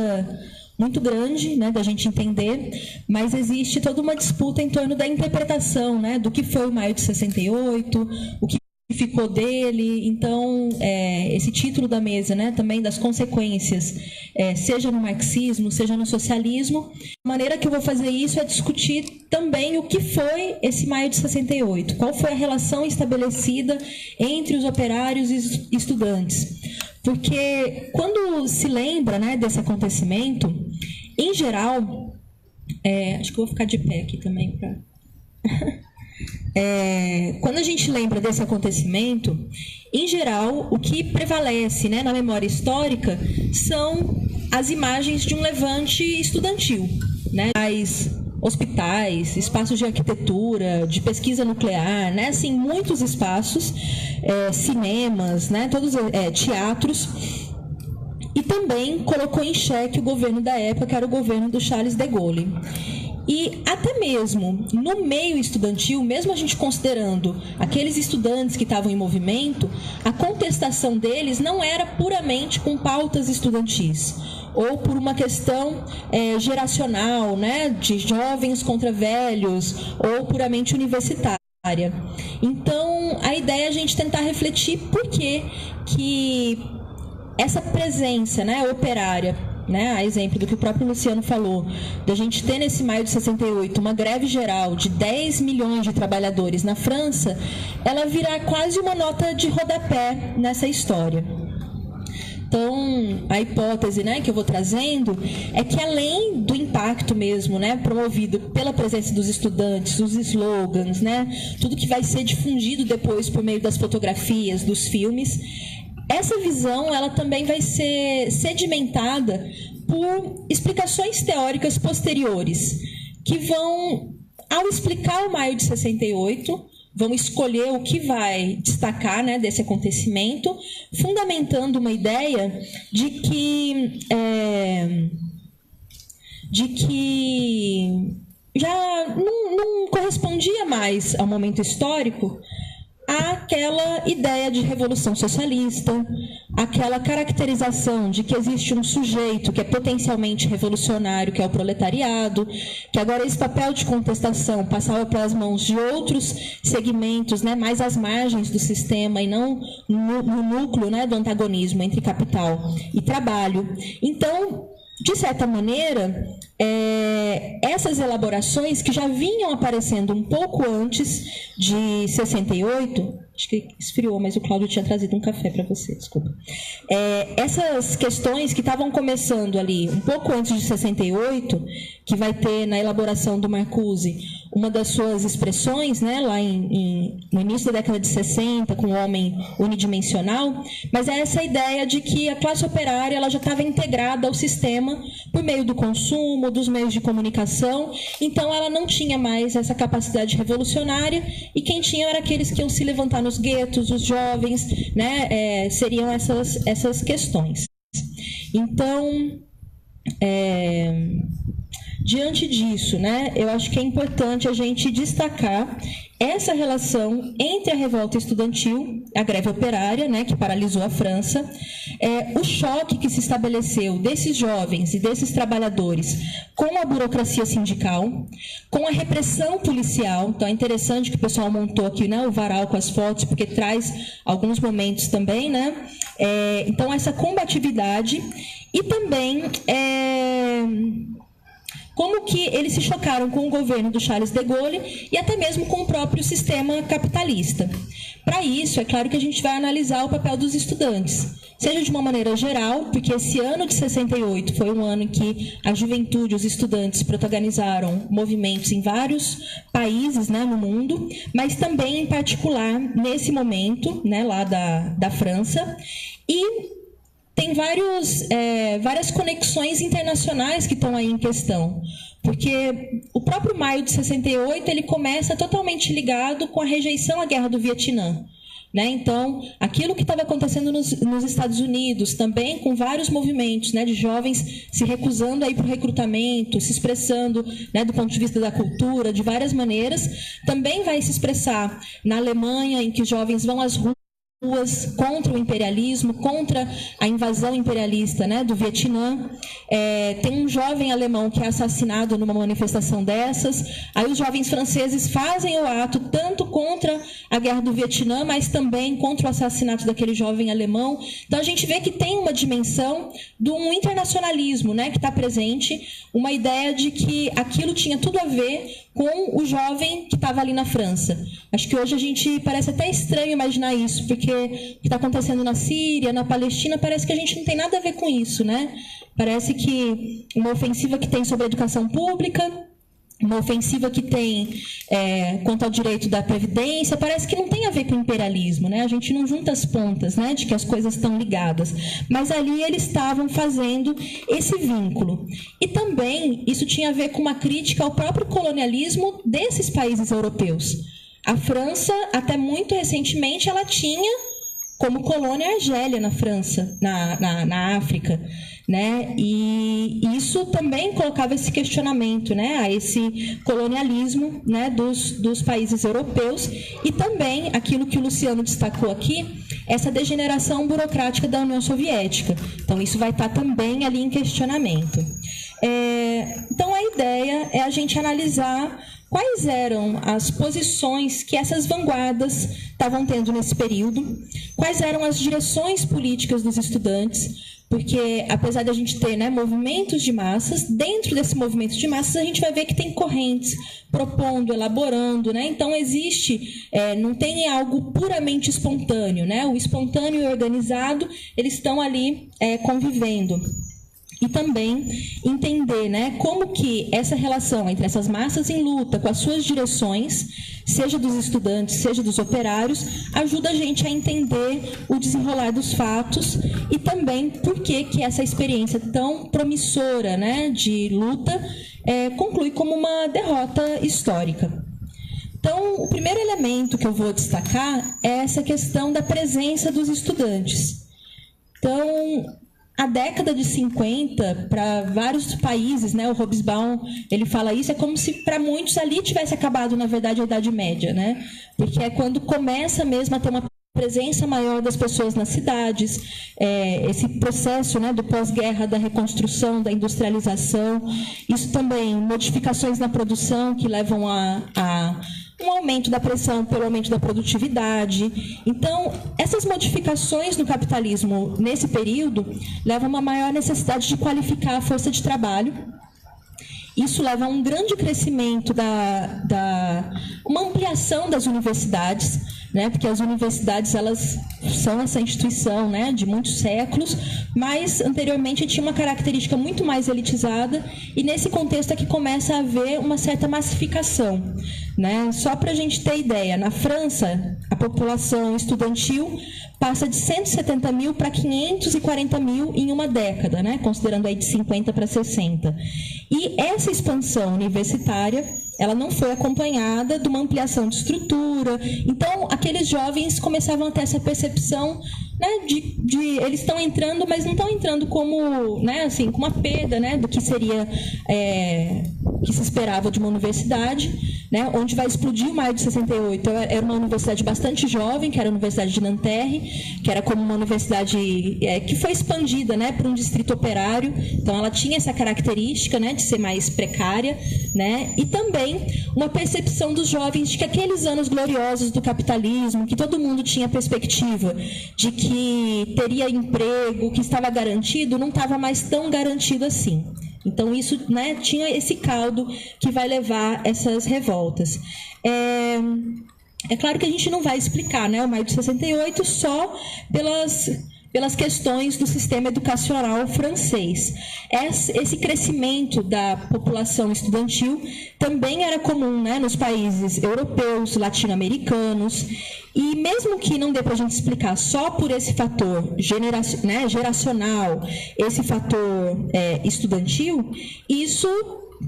muito grande, né, da gente entender, mas existe toda uma disputa em torno da interpretação, né, do que foi o maio de 68, o que ficou dele. Então, esse título da mesa, né, também das consequências, seja no marxismo, seja no socialismo. A maneira que eu vou fazer isso é discutir também o que foi esse maio de 68, qual foi a relação estabelecida entre os operários e estudantes. Porque quando se lembra, né, desse acontecimento, em geral, acho que eu vou ficar de pé aqui também para... quando a gente lembra desse acontecimento, em geral, o que prevalece, né, na memória histórica são as imagens de um levante estudantil, né? Hospitais, espaços de arquitetura, de pesquisa nuclear, né? Assim, muitos espaços, cinemas, né? Todos, teatros. E também colocou em xeque o governo da época, que era o governo do Charles de Gaulle. E até mesmo no meio estudantil, mesmo a gente considerando aqueles estudantes que estavam em movimento, a contestação deles não era puramente com pautas estudantis, ou por uma questão geracional, né, de jovens contra velhos, ou puramente universitária. Então, a ideia é a gente tentar refletir por que essa presença, né, operária, né, a exemplo do que o próprio Luciano falou, da gente ter nesse maio de 68 uma greve geral de 10 milhões de trabalhadores na França, ela virá quase uma nota de rodapé nessa história. Então, a hipótese, né, que eu vou trazendo é que, além do impacto mesmo, né, promovido pela presença dos estudantes, os slogans, né, tudo que vai ser difundido depois por meio das fotografias, dos filmes, essa visão ela também vai ser sedimentada por explicações teóricas posteriores, que vão, ao explicar o maio de 68, vão escolher o que vai destacar, né, desse acontecimento, fundamentando uma ideia de que já não correspondia mais ao momento histórico aquela ideia de revolução socialista, aquela caracterização de que existe um sujeito que é potencialmente revolucionário, que é o proletariado, que agora esse papel de contestação passava pelas mãos de outros segmentos, né, mais às margens do sistema e não no núcleo, né, do antagonismo entre capital e trabalho. Então, de certa maneira, essas elaborações que já vinham aparecendo um pouco antes de 68, acho que esfriou, mas o Cláudio tinha trazido um café para você, desculpa. Essas questões que estavam começando ali um pouco antes de 68, que vai ter na elaboração do Marcuse uma das suas expressões, né, lá no início da década de 60, com o homem unidimensional, mas é essa ideia de que a classe operária ela já estava integrada ao sistema por meio do consumo, dos meios de comunicação, então ela não tinha mais essa capacidade revolucionária, e quem tinha era aqueles que iam se levantar nos guetos, os jovens, né, seriam essas questões. Então, diante disso, né, eu acho que é importante a gente destacar essa relação entre a revolta estudantil, a greve operária, né, que paralisou a França, o choque que se estabeleceu desses jovens e desses trabalhadores com a burocracia sindical, com a repressão policial. Então é interessante que o pessoal montou aqui, né, o varal com as fotos, porque traz alguns momentos também, né? Então essa combatividade e também como que eles se chocaram com o governo do Charles de Gaulle e até mesmo com o próprio sistema capitalista. Para isso, é claro que a gente vai analisar o papel dos estudantes, seja de uma maneira geral, porque esse ano de 68 foi um ano em que a juventude, os estudantes protagonizaram movimentos em vários países, né, no mundo, mas também, em particular, nesse momento, né, lá da França, e tem várias conexões internacionais que estão aí em questão, porque o próprio maio de 68 ele começa totalmente ligado com a rejeição à guerra do Vietnã, né? Então, aquilo que estava acontecendo nos Estados Unidos, também com vários movimentos, né, de jovens se recusando a ir para o recrutamento, se expressando, né, do ponto de vista da cultura, de várias maneiras, também vai se expressar na Alemanha, em que jovens vão às ruas ruas contra o imperialismo, contra a invasão imperialista, né, do Vietnã. Tem um jovem alemão que é assassinado numa manifestação dessas. Aí os jovens franceses fazem o ato tanto contra a guerra do Vietnã, mas também contra o assassinato daquele jovem alemão. Então a gente vê que tem uma dimensão de um internacionalismo, né, que está presente, uma ideia de que aquilo tinha tudo a ver com o jovem que estava ali na França. Acho que hoje a gente parece até estranho imaginar isso, porque o que está acontecendo na Síria, na Palestina, parece que a gente não tem nada a ver com isso, né? Parece que uma ofensiva que tem sobre a educação pública, uma ofensiva que tem quanto ao direito da previdência, parece que não tem a ver com o imperialismo, né? A gente não junta as pontas, né, de que as coisas estão ligadas. Mas ali eles estavam fazendo esse vínculo. E também isso tinha a ver com uma crítica ao próprio colonialismo desses países europeus. A França, até muito recentemente, ela tinha como colônia a Argélia na França, na África, né? E isso também colocava esse questionamento, né, a esse colonialismo, né, dos países europeus, e também aquilo que o Luciano destacou aqui, essa degeneração burocrática da União Soviética. Então isso vai estar também ali em questionamento. Então a ideia é a gente analisar quais eram as posições que essas vanguardas estavam tendo nesse período, quais eram as direções políticas dos estudantes, porque apesar de a gente ter, né, movimentos de massas, dentro desse movimento de massas a gente vai ver que tem correntes propondo, elaborando, né? Então existe, não tem algo puramente espontâneo, né? O espontâneo e o organizado, eles estão ali convivendo. E também entender, né, como que essa relação entre essas massas em luta com as suas direções, seja dos estudantes, seja dos operários, ajuda a gente a entender o desenrolar dos fatos e também por que essa experiência tão promissora, né, de luta conclui como uma derrota histórica. Então, o primeiro elemento que eu vou destacar é essa questão da presença dos estudantes. Então, a década de 50, para vários países, né, o Hobsbawm, ele fala isso, é como se para muitos ali tivesse acabado, na verdade, a Idade Média, né? Porque é quando começa mesmo a ter uma presença maior das pessoas nas cidades, esse processo, né, do pós-guerra, da reconstrução, da industrialização, isso também, modificações na produção que levam a um aumento da pressão pelo aumento da produtividade. Então, essas modificações no capitalismo nesse período levam a uma maior necessidade de qualificar a força de trabalho. Isso leva a um grande crescimento uma ampliação das universidades, né? Porque as universidades, elas são essa instituição, né, de muitos séculos, mas anteriormente tinha uma característica muito mais elitizada, e nesse contexto é que começa a haver uma certa massificação, né? Só para a gente ter ideia, na França, a população estudantil passa de 170 mil para 540 mil em uma década, né? Considerando aí de 50 para 60. E essa expansão universitária, ela não foi acompanhada de uma ampliação de estrutura. Então, aqueles jovens começavam a ter essa percepção, né, de eles estão entrando, mas não estão entrando como, né, assim, com uma perda, né, do que seria que se esperava de uma universidade, né, onde vai explodir o maio de 68. Era uma universidade bastante jovem, que era a Universidade de Nanterre, que era como uma universidade que foi expandida, né, para um distrito operário. Então, ela tinha essa característica, né, de ser mais precária, né, e também uma percepção dos jovens de que aqueles anos gloriosos do capitalismo, que todo mundo tinha perspectiva de que teria emprego, que estava garantido, não estava mais tão garantido assim. Então, isso, né, tinha esse caldo que vai levar essas revoltas. É claro que a gente não vai explicar, né, o maio de 68 só pelas questões do sistema educacional francês. Esse crescimento da população estudantil também era comum, né, nos países europeus, latino-americanos, e mesmo que não dê para a gente explicar só por esse fator geracional, esse fator estudantil, isso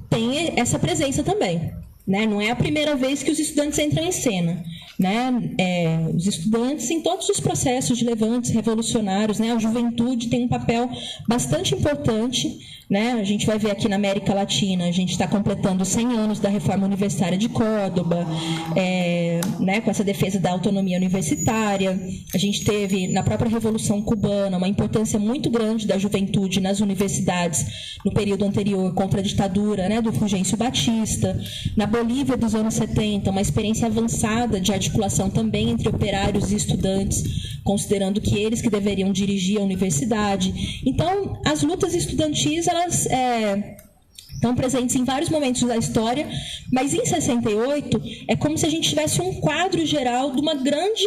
tem essa presença também. né? Não é a primeira vez que os estudantes entram em cena, né? Os estudantes em todos os processos de levantes revolucionários, né? A juventude tem um papel bastante importante, né? A gente vai ver aqui na América Latina, a gente está completando 100 anos da Reforma Universitária de Córdoba, né? Com essa defesa da autonomia universitária. A gente teve, na própria Revolução Cubana, uma importância muito grande da juventude nas universidades no período anterior contra a ditadura, né? Do Fulgêncio Batista. Na Bolívia dos anos 70, uma experiência avançada de articulação também entre operários e estudantes, considerando que eles que deveriam dirigir a universidade. Então, as lutas estudantis, elas estão presentes em vários momentos da história, mas em 68 é como se a gente tivesse um quadro geral de uma grande,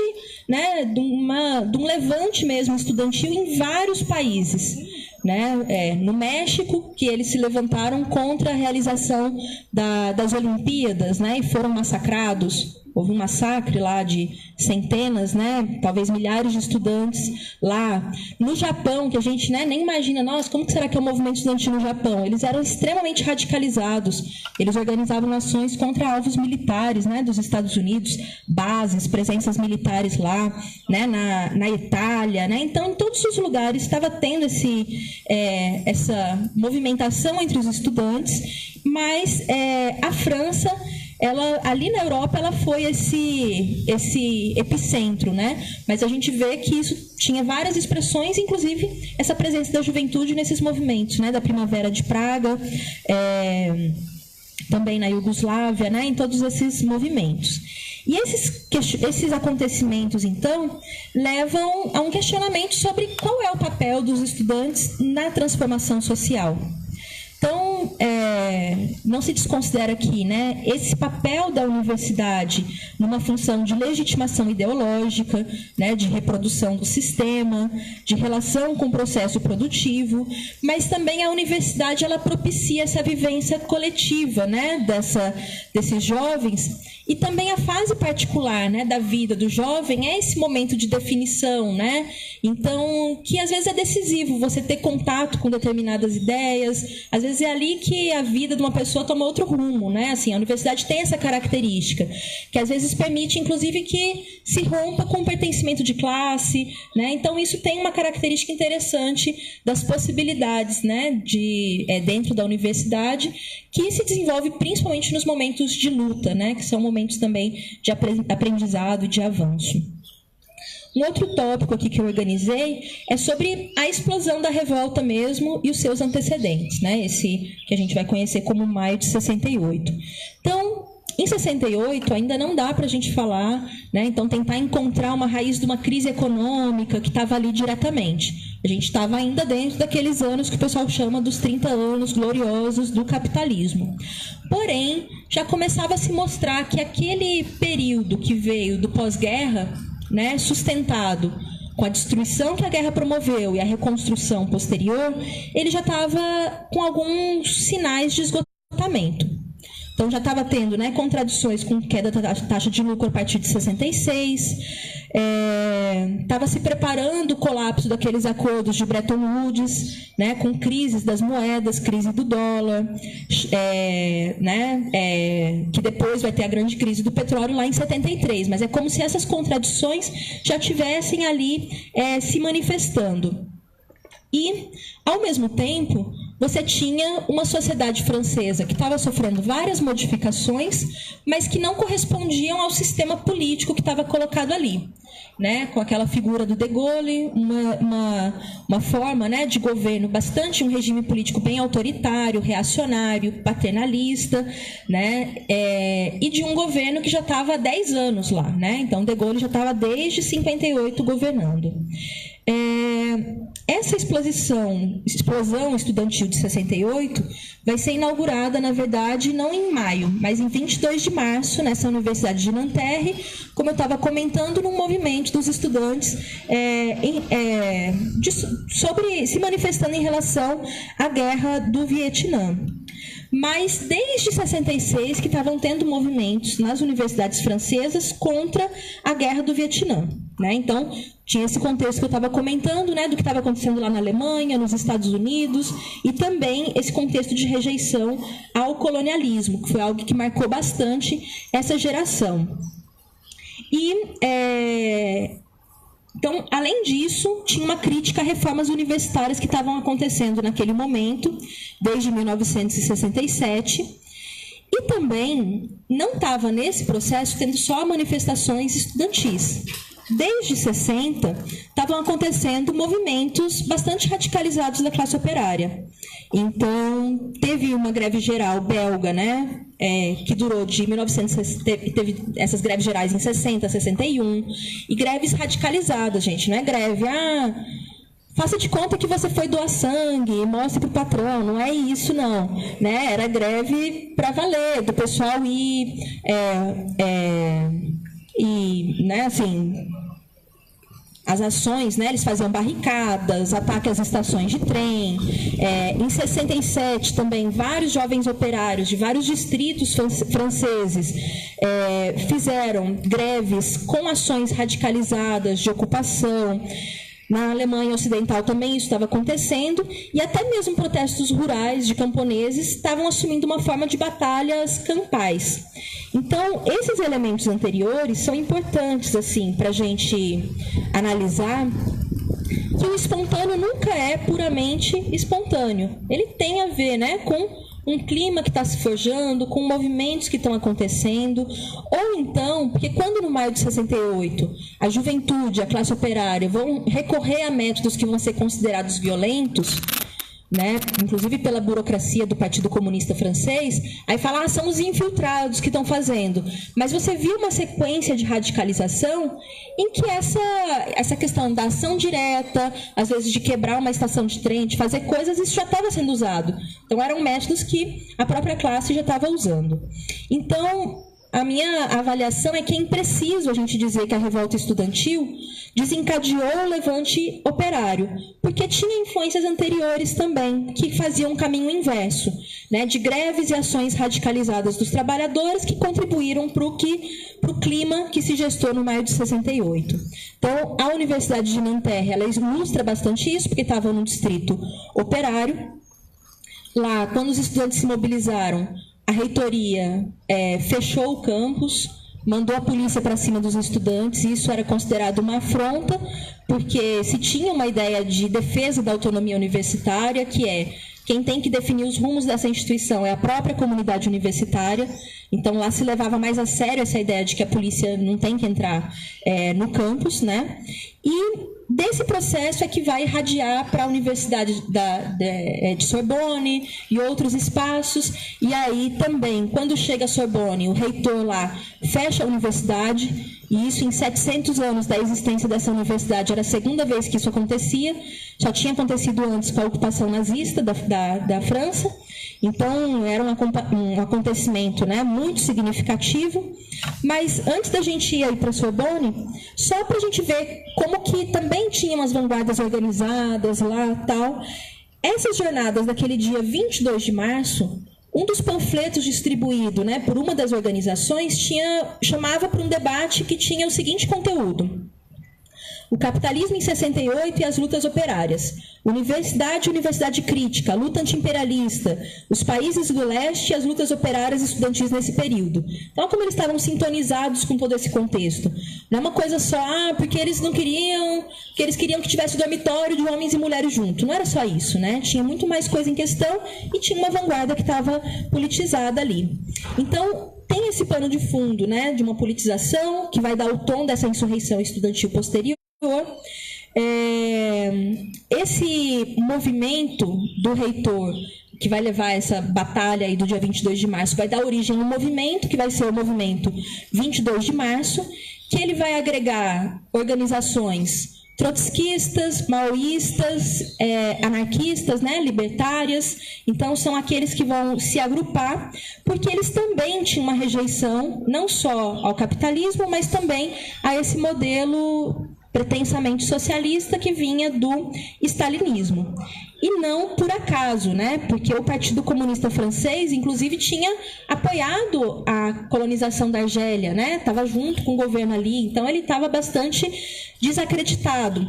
né, de um levante mesmo estudantil em vários países. Né? No México, que eles se levantaram contra a realização das Olimpíadas, né? E foram massacrados. Houve um massacre lá de centenas, né, talvez milhares de estudantes lá. No Japão, que a gente, né, nem imagina, nossa, como que será que é o movimento estudantil no Japão? Eles eram extremamente radicalizados. Eles organizavam ações contra alvos militares, né, dos Estados Unidos, bases, presenças militares lá, né, na Itália. Né? Então, em todos os lugares estava tendo essa movimentação entre os estudantes, mas a França... ali na Europa, ela foi esse epicentro, né? Mas a gente vê que isso tinha várias expressões, inclusive essa presença da juventude nesses movimentos, né? Da Primavera de Praga, também na Iugoslávia, né? Em todos esses movimentos. E esses acontecimentos, então, levam a um questionamento sobre qual é o papel dos estudantes na transformação social. Então, não se desconsidera aqui, né, esse papel da universidade numa função de legitimação ideológica, né, de reprodução do sistema, de relação com o processo produtivo, mas também a universidade ela propicia essa vivência coletiva, né, desses jovens. E também a fase particular, né, da vida do jovem é esse momento de definição, né? Então, que às vezes é decisivo você ter contato com determinadas ideias, às vezes é ali que a vida de uma pessoa toma outro rumo, né? Assim, a universidade tem essa característica, que às vezes permite, inclusive, que se rompa com o pertencimento de classe, né? Então, isso tem uma característica interessante das possibilidades, né, dentro da universidade, que se desenvolve principalmente nos momentos de luta, né, que são momentos também de aprendizado e de avanço. Um outro tópico aqui que eu organizei é sobre a explosão da revolta mesmo e os seus antecedentes, né, esse que a gente vai conhecer como Maio de 68. Então, em 68, ainda não dá para a gente falar, né, então tentar encontrar uma raiz de uma crise econômica que estava ali diretamente. A gente estava ainda dentro daqueles anos que o pessoal chama dos 30 anos gloriosos do capitalismo. Porém, já começava a se mostrar que aquele período que veio do pós-guerra, né, sustentado com a destruição que a guerra promoveu e a reconstrução posterior, ele já estava com alguns sinais de esgotamento. Então, já estava tendo, né, contradições com queda da taxa de lucro a partir de 66, estava se preparando o colapso daqueles acordos de Bretton Woods, né, com crises das moedas, crise do dólar, que depois vai ter a grande crise do petróleo lá em 73. Mas é como se essas contradições já tivessem ali se manifestando. E, ao mesmo tempo, você tinha uma sociedade francesa que estava sofrendo várias modificações, mas que não correspondiam ao sistema político que estava colocado ali, né? Com aquela figura do de Gaulle, uma forma, né, de governo um regime político bem autoritário, reacionário, paternalista, né? E de um governo que já estava há 10 anos lá, né? Então, de Gaulle já estava desde 58 governando. Essa explosão estudantil de 68 vai ser inaugurada, na verdade, não em maio, mas em 22 de março, nessa Universidade de Nanterre, como eu estava comentando, num movimento dos estudantes se manifestando em relação à guerra do Vietnã. Mas desde 66 que estavam tendo movimentos nas universidades francesas contra a guerra do Vietnã. né? Então, tinha esse contexto que eu estava comentando, né, do que estava acontecendo lá na Alemanha, nos Estados Unidos, e também esse contexto de rejeição ao colonialismo, que foi algo que marcou bastante essa geração. Então, além disso, tinha uma crítica a reformas universitárias que estavam acontecendo naquele momento, desde 1967, e também não estava nesse processo tendo só manifestações estudantis. Desde 60, estavam acontecendo movimentos bastante radicalizados da classe operária. Então, teve uma greve geral belga, né, que durou de 1960, teve essas greves gerais em 60, 61, e greves radicalizadas, gente, não é greve, faça de conta que você foi doar sangue e mostre para o patrão, não é isso, não. Né? Era greve para valer, do pessoal ir, né, assim, as ações, né, eles faziam barricadas, ataque às estações de trem. Em 67, também, vários jovens operários de vários distritos franceses fizeram greves com ações radicalizadas de ocupação. Na Alemanha Ocidental também isso estava acontecendo, e até mesmo protestos rurais de camponeses estavam assumindo uma forma de batalhas campais. Então, esses elementos anteriores são importantes assim, para a gente analisar que o espontâneo nunca é puramente espontâneo. Ele tem a ver, né, com um clima que está se forjando, com movimentos que estão acontecendo, ou então, porque quando no maio de 68 a juventude, a classe operária vão recorrer a métodos que vão ser considerados violentos, né, inclusive pela burocracia do Partido Comunista Francês, aí fala, são os infiltrados que estão fazendo. Mas você viu uma sequência de radicalização em que essa questão da ação direta, às vezes de quebrar uma estação de trem, de fazer coisas, isso já estava sendo usado. Então, eram métodos que a própria classe já estava usando. Então, a minha avaliação é que é impreciso a gente dizer que a revolta estudantil desencadeou o levante operário, porque tinha influências anteriores também, que faziam um caminho inverso, né, de greves e ações radicalizadas dos trabalhadores que contribuíram para o clima que se gestou no maio de 68. Então, a Universidade de Nanterre, ela ilustra bastante isso, porque estava no distrito operário. Lá, quando os estudantes se mobilizaram, a reitoria fechou o campus, mandou a polícia para cima dos estudantes, e isso era considerado uma afronta, porque se tinha uma ideia de defesa da autonomia universitária, que quem tem que definir os rumos dessa instituição é a própria comunidade universitária. Então, lá se levava mais a sério essa ideia de que a polícia não tem que entrar no campus, né? E desse processo é que vai irradiar para a Universidade de Sorbonne e outros espaços. E aí também, quando chega a Sorbonne, o reitor lá fecha a universidade, e isso em 700 anos da existência dessa universidade era a segunda vez que isso acontecia. Já tinha acontecido antes com a ocupação nazista da França. Então, era um acontecimento, né, muito significativo. Mas antes da gente ir aí para a Sorbonne, só para a gente ver como que também tinha umas vanguardas organizadas lá e tal. Essas jornadas daquele dia 22 de março, um dos panfletos distribuído, né, por uma das organizações chamava para um debate que tinha o seguinte conteúdo: o capitalismo em 68 e as lutas operárias. Universidade crítica, luta anti-imperialista, os países do leste e as lutas operárias estudantis nesse período. Então, como eles estavam sintonizados com todo esse contexto. Não é uma coisa só, porque eles não queriam, porque eles queriam que tivesse dormitório de homens e mulheres junto. Não era só isso, né? Tinha muito mais coisa em questão e tinha uma vanguarda que estava politizada ali. Então, tem esse pano de fundo, né, de uma politização que vai dar o tom dessa insurreição estudantil posterior. Esse movimento do reitor, que vai levar essa batalha aí do dia 22 de março, vai dar origem a um movimento, que vai ser o movimento 22 de março, que ele vai agregar organizações trotskistas, maoístas, anarquistas, né, libertárias. Então, são aqueles que vão se agrupar, porque eles também tinham uma rejeição, não só ao capitalismo, mas também a esse modelo pretensamente socialista que vinha do stalinismo. e não por acaso, né? Porque o Partido Comunista Francês, inclusive, tinha apoiado a colonização da Argélia, né? Estava junto com o governo ali, então ele estava bastante desacreditado.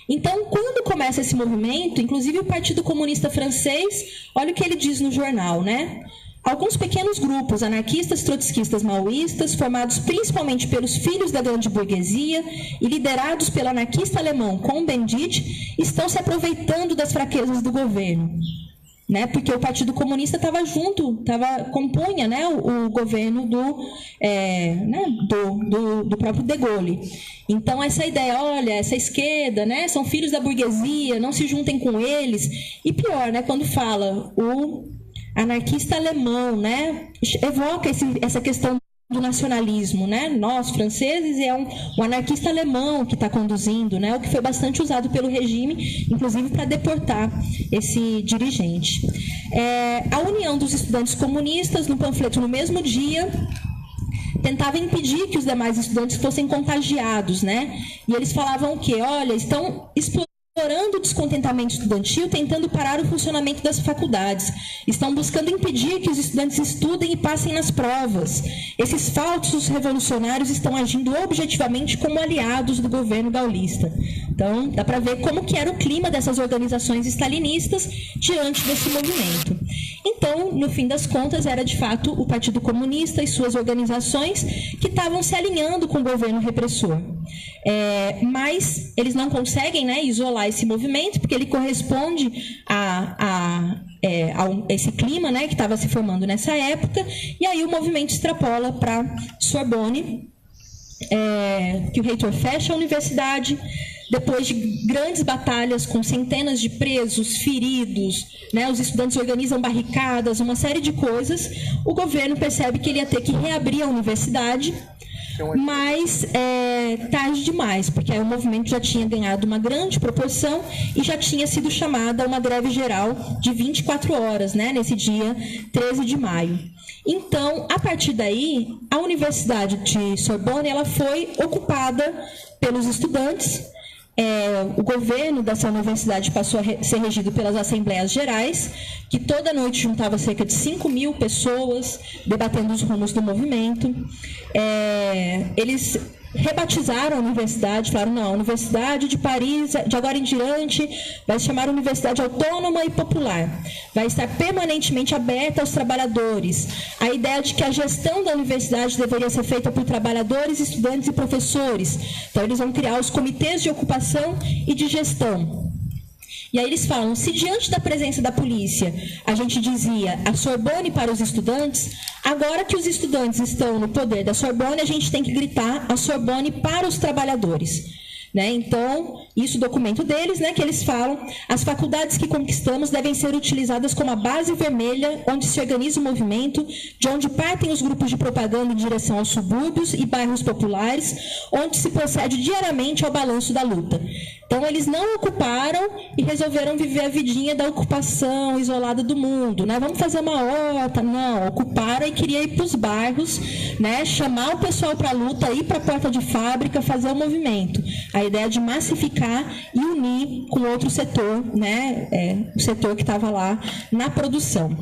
Então, quando começa esse movimento, inclusive o Partido Comunista Francês, olha o que ele diz no jornal, né? Alguns pequenos grupos anarquistas, trotskistas, maoístas, formados principalmente pelos filhos da grande burguesia e liderados pelo anarquista alemão Cohn-Bendit, estão se aproveitando das fraquezas do governo, né? Porque o Partido Comunista estava junto, compunha, né, o governo do próprio de Gaulle. Então, essa ideia, olha, essa esquerda, né, são filhos da burguesia, não se juntem com eles. E pior, né, quando fala o anarquista alemão, né, evoca essa questão do nacionalismo, né? Nós, franceses, é um anarquista alemão que está conduzindo, né? O que foi bastante usado pelo regime, inclusive para deportar esse dirigente. A União dos Estudantes Comunistas, no panfleto no mesmo dia, tentava impedir que os demais estudantes fossem contagiados, né? E eles falavam o quê? Olha, estão explorando o descontentamento estudantil, tentando parar o funcionamento das faculdades. Estão buscando impedir que os estudantes estudem e passem nas provas. Esses falsos revolucionários estão agindo objetivamente como aliados do governo gaulista. Então, dá para ver como que era o clima dessas organizações stalinistas diante desse movimento. Então, no fim das contas, era de fato o Partido Comunista e suas organizações que estavam se alinhando com o governo repressor. Mas eles não conseguem, né, isolar esse movimento, porque ele corresponde a esse clima, né, que estava se formando nessa época, e aí o movimento extrapola para Sorbonne, que o reitor fecha a universidade. Depois de grandes batalhas com centenas de presos, feridos, né, os estudantes organizam barricadas, uma série de coisas, o governo percebe que ele ia ter que reabrir a universidade, mas tarde demais, porque aí o movimento já tinha ganhado uma grande proporção e já tinha sido chamada uma greve geral de 24 horas, né, nesse dia 13 de maio. Então, a partir daí, a Universidade de Sorbonne ela foi ocupada pelos estudantes. O governo dessa universidade passou a ser regido pelas Assembleias Gerais, que toda noite juntava cerca de 5.000 pessoas, debatendo os rumos do movimento. Eles rebatizaram a universidade, falaram, não, a Universidade de Paris, de agora em diante, vai se chamar Universidade Autônoma e Popular. Vai estar permanentemente aberta aos trabalhadores. A ideia de que a gestão da universidade deveria ser feita por trabalhadores, estudantes e professores. Então, eles vão criar os comitês de ocupação e de gestão. E aí eles falam, se diante da presença da polícia a gente dizia a Sorbonne para os estudantes, agora que os estudantes estão no poder da Sorbonne, a gente tem que gritar a Sorbonne para os trabalhadores. Né? Então, isso é o documento deles, né, que eles falam, as faculdades que conquistamos devem ser utilizadas como a base vermelha onde se organiza o movimento, de onde partem os grupos de propaganda em direção aos subúrbios e bairros populares, onde se procede diariamente ao balanço da luta. Então, eles não ocuparam e resolveram viver a vidinha da ocupação isolada do mundo. Né? Vamos fazer uma horta. Não, ocuparam e queria ir para os bairros, né? Chamar o pessoal para a luta, ir para a porta de fábrica, fazer o movimento. A ideia de massificar e unir com outro setor, né? O setor que estava lá na produção.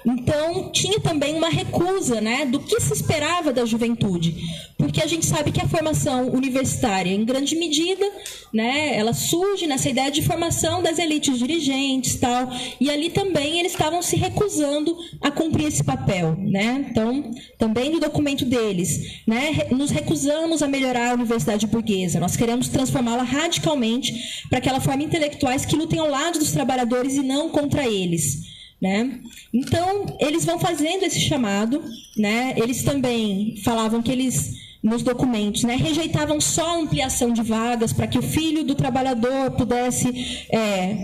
Então, tinha também uma recusa, né, do que se esperava da juventude, porque a gente sabe que a formação universitária, em grande medida, né, ela surge nessa ideia de formação das elites dirigentes, tal, e ali também eles estavam se recusando a cumprir esse papel, né? Então, também no documento deles, né, nos recusamos a melhorar a universidade burguesa, nós queremos transformá-la radicalmente para que ela forme intelectuais que lutem ao lado dos trabalhadores e não contra eles. Né? Então, eles vão fazendo esse chamado, né? Eles também falavam que eles, nos documentos, né, rejeitavam só a ampliação de vagas para que o filho do trabalhador pudesse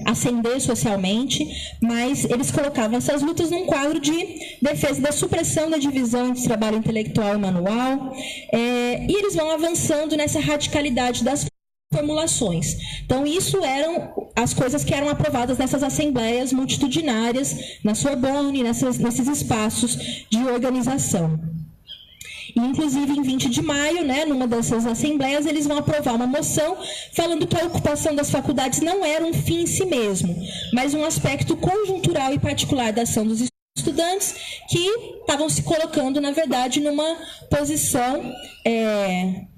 ascender socialmente, mas eles colocavam essas lutas num quadro de defesa da supressão da divisão entre trabalho intelectual e manual, e eles vão avançando nessa radicalidade das formulações. Então, isso eram as coisas que eram aprovadas nessas assembleias multitudinárias, na Sorbonne, nesses espaços de organização. E, inclusive, em 20 de maio, né, numa dessas assembleias, eles vão aprovar uma moção falando que a ocupação das faculdades não era um fim em si mesmo, mas um aspecto conjuntural e particular da ação dos estudantes que estavam se colocando, na verdade, numa posição,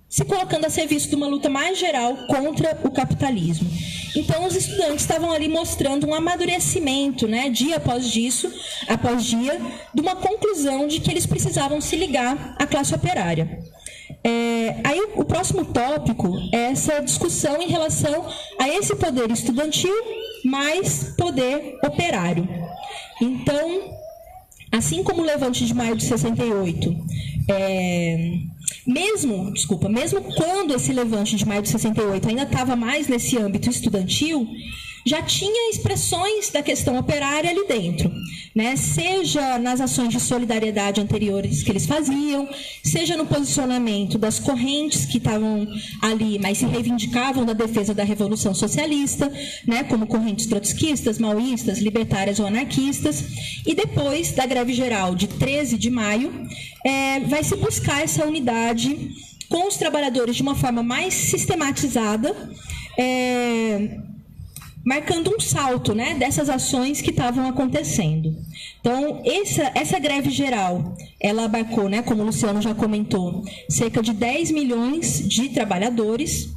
se colocando a serviço de uma luta mais geral contra o capitalismo. Então, os estudantes estavam ali mostrando um amadurecimento, né, dia após dia, de uma conclusão de que eles precisavam se ligar à classe operária. Aí o próximo tópico é essa discussão em relação a esse poder estudantil mais poder operário. Então, assim como o Levante de Maio de 68, mesmo quando esse Levante de Maio de 68 ainda estava mais nesse âmbito estudantil, já tinha expressões da questão operária ali dentro, né? Seja nas ações de solidariedade anteriores que eles faziam, seja no posicionamento das correntes que estavam ali, mas se reivindicavam da defesa da Revolução Socialista, né? Como correntes trotskistas, maoístas, libertárias ou anarquistas. E depois da greve geral de 13 de maio, vai se buscar essa unidade com os trabalhadores de uma forma mais sistematizada, marcando um salto, né, dessas ações que estavam acontecendo. Então, essa greve geral, ela abarcou, né, como o Luciano já comentou, cerca de 10 milhões de trabalhadores.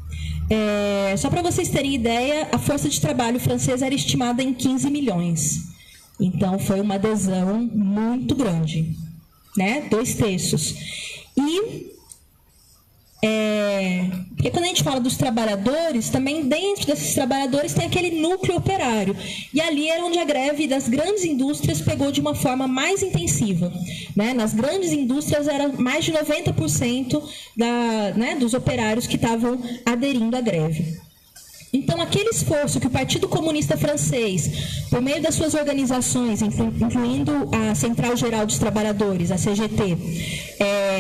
Só para vocês terem ideia, a força de trabalho francesa era estimada em 15 milhões. Então, foi uma adesão muito grande, né, 2/3. Porque quando a gente fala dos trabalhadores, também dentro desses trabalhadores tem aquele núcleo operário. E ali era onde a greve das grandes indústrias pegou de uma forma mais intensiva, né? Nas grandes indústrias era mais de 90% dos operários que estavam aderindo à greve. Então, aquele esforço que o Partido Comunista Francês, por meio das suas organizações, incluindo a Central Geral dos Trabalhadores, a CGT,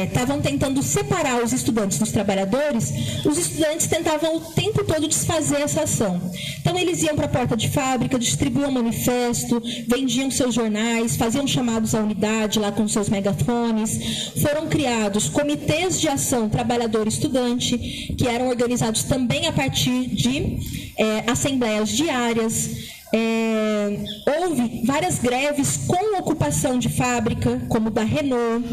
estavam tentando separar os estudantes dos trabalhadores, os estudantes tentavam o tempo todo desfazer essa ação. Então, eles iam para a porta de fábrica, distribuíam manifesto, vendiam seus jornais, faziam chamados à unidade lá com seus megafones. Foram criados comitês de ação trabalhador-estudante, que eram organizados também a partir de assembleias diárias. Houve várias greves com ocupação de fábrica, como da Renault.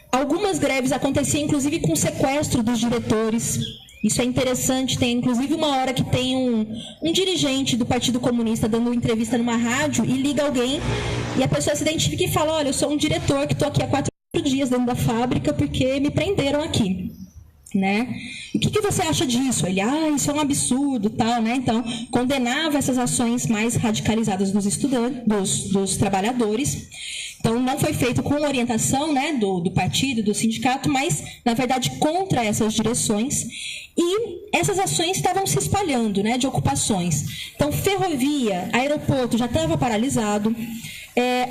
Algumas greves aconteciam, inclusive, com sequestro dos diretores. Isso é interessante, tem inclusive uma hora que tem um dirigente do Partido Comunista dando uma entrevista numa rádio e liga alguém e a pessoa se identifica e fala: olha, eu sou um diretor que estou aqui há 4 dias dentro da fábrica porque me prenderam aqui. Né? E o que você acha disso? Ele, isso é um absurdo, tal, né? Então, condenava essas ações mais radicalizadas dos estudantes, dos trabalhadores. Então, não foi feito com orientação, né, do partido, do sindicato, mas, na verdade, contra essas direções. E essas ações estavam se espalhando, né, de ocupações. Então, ferrovia, aeroporto já estava paralisado.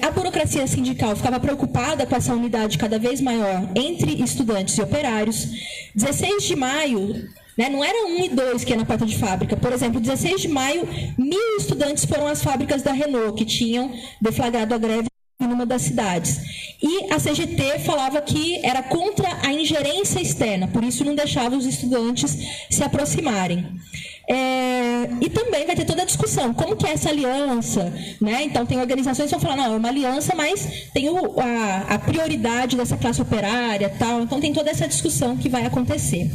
A burocracia sindical ficava preocupada com essa unidade cada vez maior entre estudantes e operários. 16 de maio, né, não era 1 e 2 que ia na porta de fábrica. Por exemplo, 16 de maio, 1.000 estudantes foram às fábricas da Renault, que tinham deflagrado a greve em uma das cidades. E a CGT falava que era contra a ingerência externa, por isso não deixava os estudantes se aproximarem. E também vai ter toda a discussão, como que é essa aliança, né? Então tem organizações que vão falar, não, é uma aliança, mas tem a prioridade dessa classe operária, tal. Então tem toda essa discussão que vai acontecer.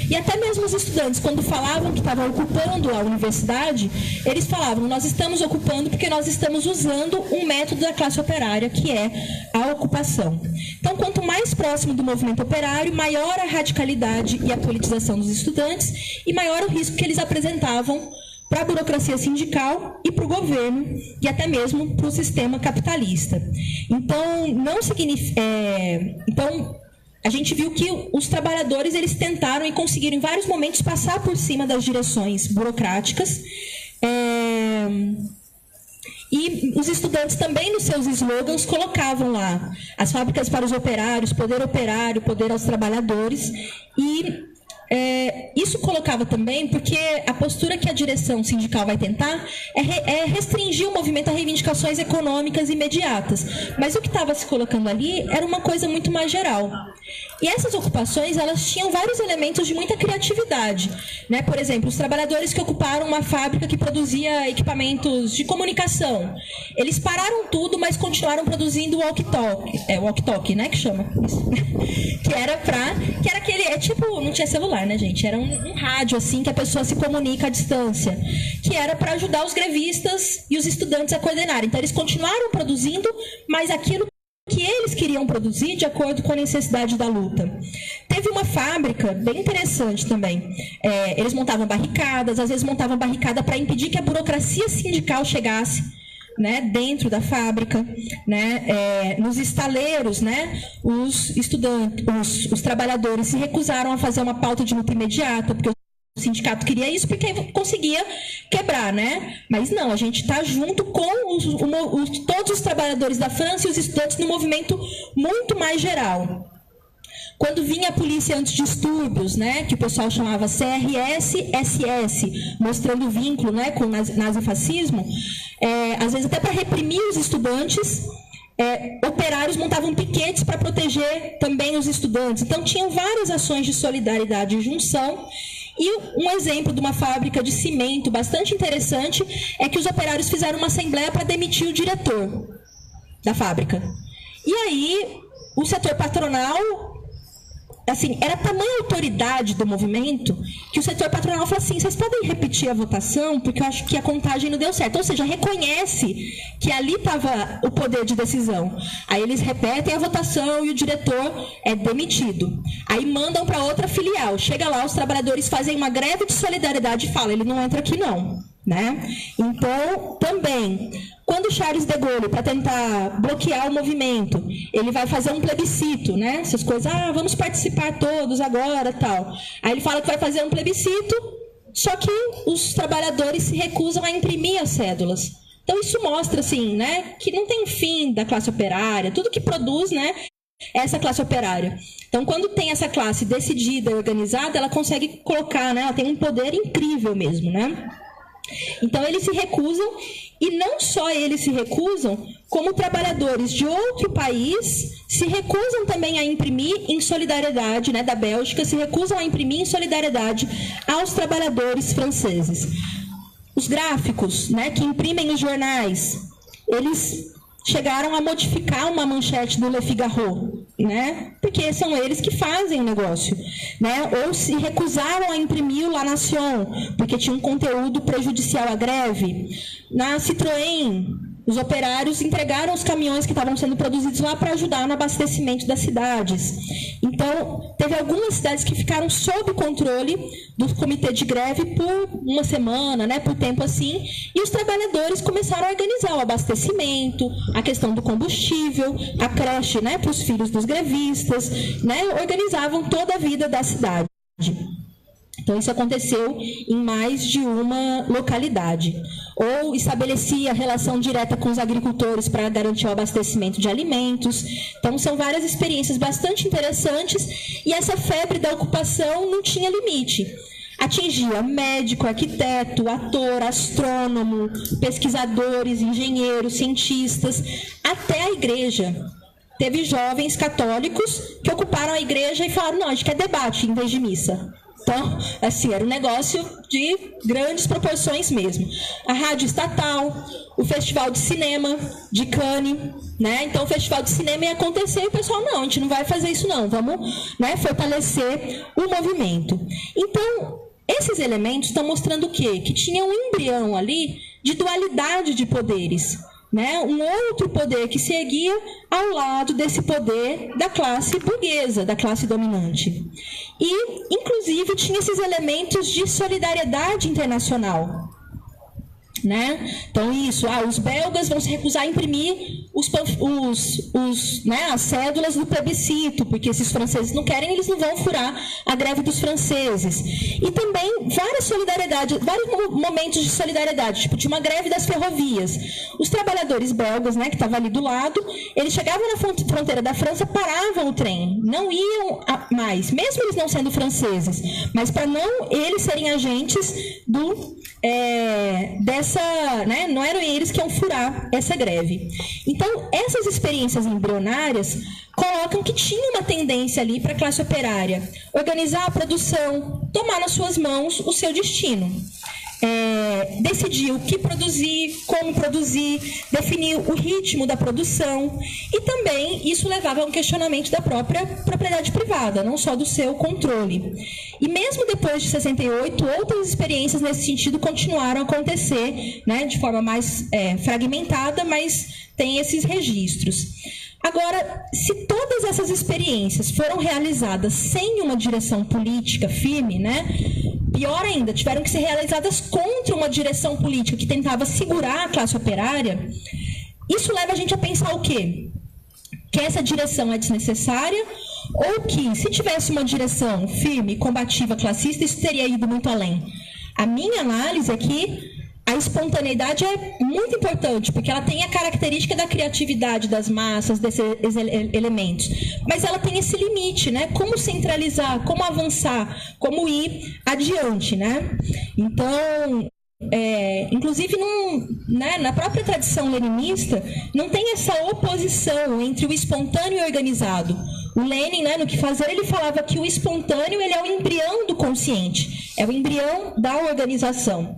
E até mesmo os estudantes, quando falavam que estavam ocupando a universidade, eles falavam, nós estamos ocupando porque nós estamos usando um método da classe operária, que é a ocupação. Então, quanto mais próximo do movimento operário, maior a radicalidade e a politização dos estudantes e maior o risco que eles apresentavam para a burocracia sindical e para o governo, e até mesmo para o sistema capitalista. Então, não significa... a gente viu que os trabalhadores eles tentaram e conseguiram em vários momentos passar por cima das direções burocráticas. E os estudantes também nos seus slogans colocavam lá as fábricas para os operários, poder operário, poder aos trabalhadores. E isso colocava também, porque a postura que a direção sindical vai tentar é restringir o movimento a reivindicações econômicas imediatas. Mas o que estava se colocando ali era uma coisa muito mais geral. E essas ocupações, elas tinham vários elementos de muita criatividade, né? Por exemplo, os trabalhadores que ocuparam uma fábrica que produzia equipamentos de comunicação. Eles pararam tudo, mas continuaram produzindo o walkie-talkie, né, que chama? que era aquele, tipo, não tinha celular, né, gente? Era um rádio, assim, que a pessoa se comunica à distância, que era para ajudar os grevistas e os estudantes a coordenarem. Então, eles continuaram produzindo, mas aquilo que eles queriam produzir de acordo com a necessidade da luta. Teve uma fábrica bem interessante também. Eles montavam barricadas, às vezes montavam barricada para impedir que a burocracia sindical chegasse, né, dentro da fábrica, né, nos estaleiros, né, os trabalhadores se recusaram a fazer uma pauta de luta imediata, porque o sindicato queria isso porque conseguia quebrar, né? Mas não, a gente está junto com todos os trabalhadores da França e os estudantes no movimento muito mais geral. Quando vinha a polícia antidistúrbios, né, que o pessoal chamava CRS-SS, mostrando vínculo, né, com o nazifascismo, às vezes até para reprimir os estudantes, operários montavam piquetes para proteger também os estudantes. Então, tinham várias ações de solidariedade e junção. E um exemplo de uma fábrica de cimento bastante interessante é que os operários fizeram uma assembleia para demitir o diretor da fábrica. E aí, o setor patronal, assim, era tamanha autoridade do movimento que o setor patronal falou assim: vocês podem repetir a votação, porque eu acho que a contagem não deu certo. Ou seja, reconhece que ali estava o poder de decisão. Aí eles repetem a votação e o diretor é demitido. Aí mandam para outra filial. Chega lá, os trabalhadores fazem uma greve de solidariedade e falam: ele não entra aqui não, né? Então, também, quando Charles de Gaulle, para tentar bloquear o movimento, ele vai fazer um plebiscito, né? Essas coisas, vamos participar todos agora, tal. Aí ele fala que vai fazer um plebiscito, só que os trabalhadores se recusam a imprimir as cédulas. Então, isso mostra, assim, né, que não tem fim da classe operária, tudo que produz, né, é essa classe operária. Então, quando tem essa classe decidida e organizada, ela consegue colocar, né, ela tem um poder incrível mesmo, né? Então, eles se recusam, e não só eles se recusam, como trabalhadores de outro país se recusam também a imprimir em solidariedade, né, da Bélgica, se recusam a imprimir em solidariedade aos trabalhadores franceses. Os gráficos, né, que imprimem os jornais, eles chegaram a modificar uma manchete do Le Figaro, né? Porque são eles que fazem o negócio, né? Ou se recusaram a imprimir o La Nation, porque tinha um conteúdo prejudicial à greve. Na Citroën, os operários entregaram os caminhões que estavam sendo produzidos lá para ajudar no abastecimento das cidades. Então, teve algumas cidades que ficaram sob controle do comitê de greve por uma semana, né, por tempo assim, e os trabalhadores começaram a organizar o abastecimento, a questão do combustível, a creche, né, para os filhos dos grevistas, né, organizavam toda a vida da cidade. Então, isso aconteceu em mais de uma localidade. Ou estabelecia relação direta com os agricultores para garantir o abastecimento de alimentos. Então, são várias experiências bastante interessantes, e essa febre da ocupação não tinha limite. Atingia médico, arquiteto, ator, astrônomo, pesquisadores, engenheiros, cientistas, até a igreja. Teve jovens católicos que ocuparam a igreja e falaram: não, a gente quer debate em vez de missa. Então, assim, era um negócio de grandes proporções mesmo. A rádio estatal, o festival de cinema de Cannes, né? Então, o festival de cinema ia acontecer e o pessoal: não, a gente não vai fazer isso não, vamos, né, fortalecer o movimento. Então, esses elementos estão mostrando o quê? Que tinha um embrião ali de dualidade de poderes, né? Um outro poder que se erguia ao lado desse poder da classe burguesa, da classe dominante. E, inclusive, tinha esses elementos de solidariedade internacional, né? Então, isso, os belgas vão se recusar a imprimir as cédulas do plebiscito, porque se os franceses não querem, eles não vão furar a greve dos franceses. E também várias solidariedades, vários momentos de solidariedade, tipo, tinha uma greve das ferrovias. Os trabalhadores belgas, né, que estavam ali do lado, eles chegavam na fronteira da França, paravam o trem, não iam mais, mesmo eles não sendo franceses, mas para não eles serem agentes né, não eram eles que iam furar essa greve. Então, essas experiências embrionárias colocam que tinha uma tendência ali para a classe operária organizar a produção, tomar nas suas mãos o seu destino. Decidir o que produzir, como produzir, definir o ritmo da produção, e também isso levava a um questionamento da própria propriedade privada, não só do seu controle. E mesmo depois de 68, outras experiências nesse sentido continuaram a acontecer, né, de forma mais fragmentada, mas tem esses registros. Agora, se todas essas experiências foram realizadas sem uma direção política firme, né, pior ainda, tiveram que ser realizadas contra uma direção política que tentava segurar a classe operária, isso leva a gente a pensar o quê? Que essa direção é desnecessária, ou que, se tivesse uma direção firme, combativa, classista, isso teria ido muito além. A minha análise é que a espontaneidade é muito importante, porque ela tem a característica da criatividade das massas, desses elementos. Mas ela tem esse limite, né? Como centralizar, como avançar, como ir adiante, né? Então, inclusive, na própria tradição leninista, não tem essa oposição entre o espontâneo e o organizado. O Lenin, né, no Que Fazer, ele falava que o espontâneo ele é o embrião do consciente, é o embrião da organização.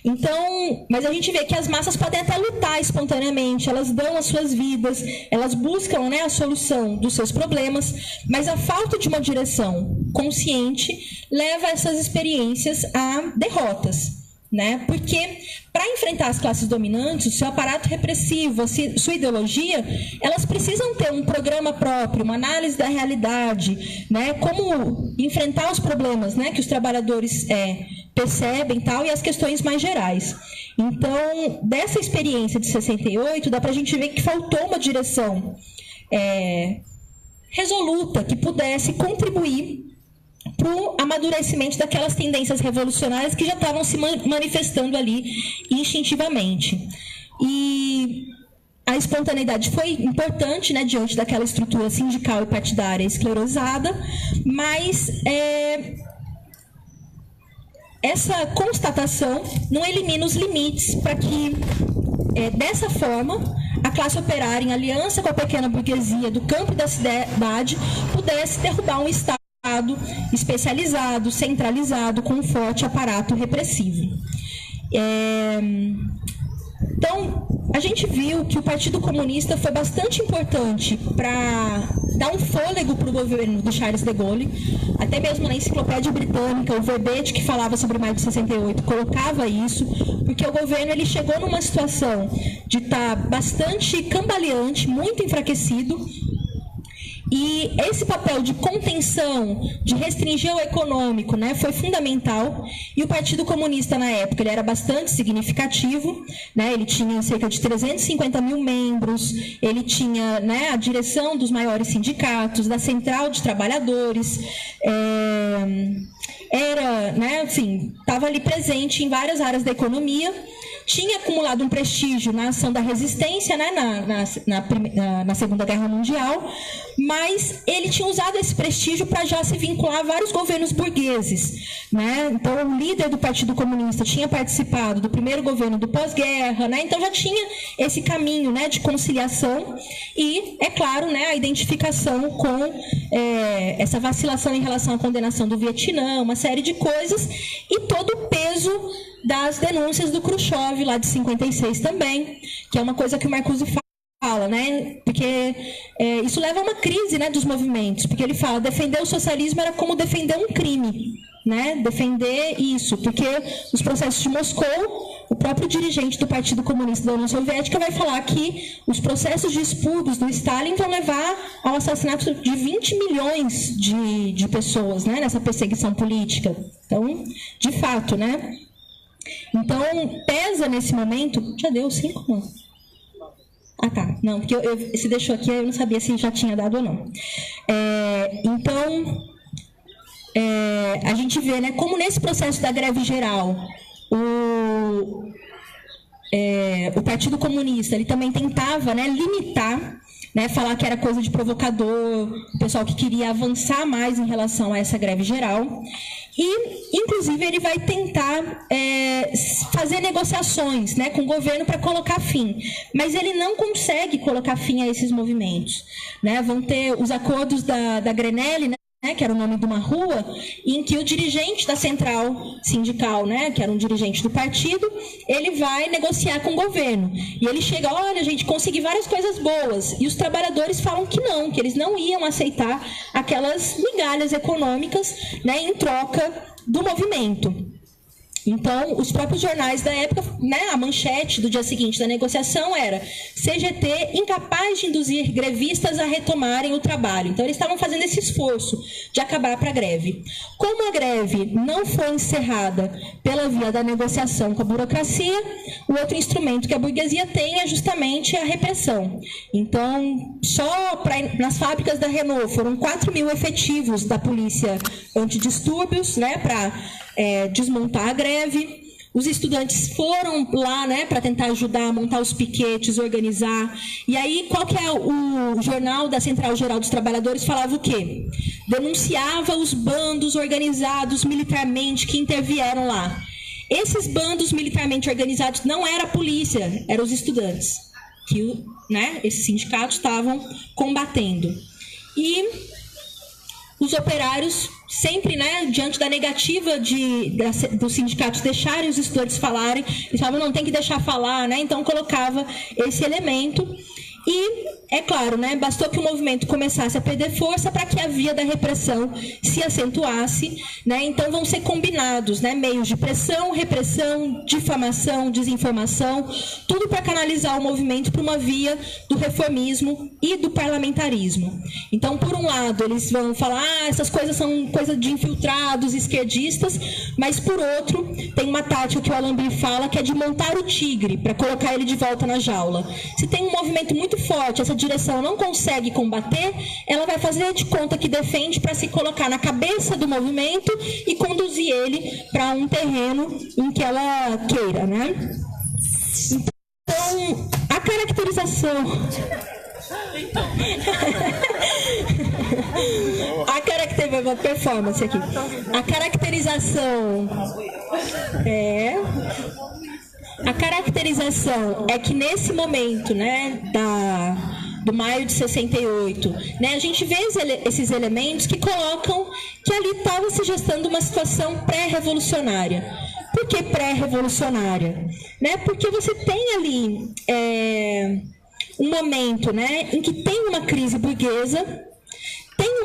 Então, mas a gente vê que as massas podem até lutar espontaneamente, elas dão as suas vidas, elas buscam, né, a solução dos seus problemas, mas a falta de uma direção consciente leva essas experiências a derrotas. Né? Porque, para enfrentar as classes dominantes, o seu aparato repressivo, sua ideologia, elas precisam ter um programa próprio, uma análise da realidade, né? Como enfrentar os problemas, né, que os trabalhadores percebem tal, e as questões mais gerais. Então, dessa experiência de 68, dá para a gente ver que faltou uma direção resoluta que pudesse contribuir para o amadurecimento daquelas tendências revolucionárias que já estavam se manifestando ali instintivamente. E a espontaneidade foi importante, né, diante daquela estrutura sindical e partidária esclerosada, mas essa constatação não elimina os limites para que, dessa forma, a classe operária, em aliança com a pequena burguesia do campo e da cidade, pudesse derrubar um Estado especializado, centralizado, com um forte aparato repressivo. Então, a gente viu que o Partido Comunista foi bastante importante para dar um fôlego para o governo do Charles de Gaulle. Até mesmo na Enciclopédia Britânica, o verbete que falava sobre maio de 68 colocava isso, porque o governo ele chegou numa situação de estar bastante cambaleante, muito enfraquecido. E esse papel de contenção, de restringir o econômico, né, foi fundamental. E o Partido Comunista, na época, ele era bastante significativo, né, ele tinha cerca de 350 mil membros, ele tinha, né, a direção dos maiores sindicatos, da Central de Trabalhadores, era, né, assim, estava ali presente em várias áreas da economia, tinha acumulado um prestígio na ação da resistência, né, na Segunda Guerra Mundial, mas ele tinha usado esse prestígio para já se vincular a vários governos burgueses, né? Então, o líder do Partido Comunista tinha participado do primeiro governo do pós-guerra, né? Então já tinha esse caminho, né, de conciliação e, é claro, né, a identificação com essa vacilação em relação à condenação do Vietnã, uma série de coisas, e todo o peso das denúncias do Khrushchev, lá de 56 também, que é uma coisa que o Marcuse fala, né? Porque isso leva a uma crise, né, dos movimentos, porque ele fala, defender o socialismo era como defender um crime, né? Defender isso, porque os processos de Moscou, o próprio dirigente do Partido Comunista da União Soviética vai falar que os processos de expurgos do Stalin vão levar ao assassinato de 20 milhões de pessoas, né, nessa perseguição política. Então, de fato, né? Então, pesa nesse momento... Já deu 5? Não. Ah, tá. Não, porque se deixou aqui, eu não sabia se já tinha dado ou não. Então, a gente vê, né, como nesse processo da greve geral, o Partido Comunista ele também tentava, né, limitar, né, falar que era coisa de provocador, o pessoal que queria avançar mais em relação a essa greve geral. E, inclusive, ele vai tentar fazer negociações, né, com o governo para colocar fim. Mas ele não consegue colocar fim a esses movimentos, né? Vão ter os acordos da Grenelle, né, que era o nome de uma rua, em que o dirigente da central sindical, né, que era um dirigente do partido, ele vai negociar com o governo. E ele chega, olha, gente, consegui várias coisas boas. E os trabalhadores falam que não, que eles não iam aceitar aquelas migalhas econômicas, né, em troca do movimento. Então, os próprios jornais da época, né, a manchete do dia seguinte da negociação era CGT incapaz de induzir grevistas a retomarem o trabalho. Então, eles estavam fazendo esse esforço de acabar para a greve. Como a greve não foi encerrada pela via da negociação com a burocracia, o outro instrumento que a burguesia tem é justamente a repressão. Então, só nas fábricas da Renault foram 4.000 efetivos da polícia antidistúrbios, né, para desmontar a greve. Os estudantes foram lá, né, para tentar ajudar a montar os piquetes, organizar. E aí, qual que é o jornal da Central Geral dos Trabalhadores falava o quê? Denunciava os bandos organizados militarmente que intervieram lá. Esses bandos militarmente organizados não era a polícia, eram os estudantes, que, né, esses sindicatos estavam combatendo. E os operários sempre, né, diante da negativa dos sindicatos deixarem os estudantes falarem, eles falavam, não, tem que deixar falar, né? Então colocava esse elemento. E, é claro, né, bastou que o movimento começasse a perder força para que a via da repressão se acentuasse, né? Então vão ser combinados, né, meios de pressão, repressão, difamação, desinformação, tudo para canalizar o movimento para uma via do reformismo e do parlamentarismo. Então, por um lado, eles vão falar, essas coisas são coisa de infiltrados, esquerdistas, mas por outro, tem uma tática que o Alambri fala, que é de montar o tigre, para colocar ele de volta na jaula. Se tem um movimento muito forte, essa direção não consegue combater, ela vai fazer de conta que defende para se colocar na cabeça do movimento e conduzir ele para um terreno em que ela queira, né? Então, a caracterização... uma performance aqui. A caracterização é que nesse momento, né, do maio de 68, né, a gente vê esses elementos que colocam que ali estava se gestando uma situação pré-revolucionária. Por que pré-revolucionária? Né, porque você tem ali um momento, né, em que tem uma crise burguesa, tem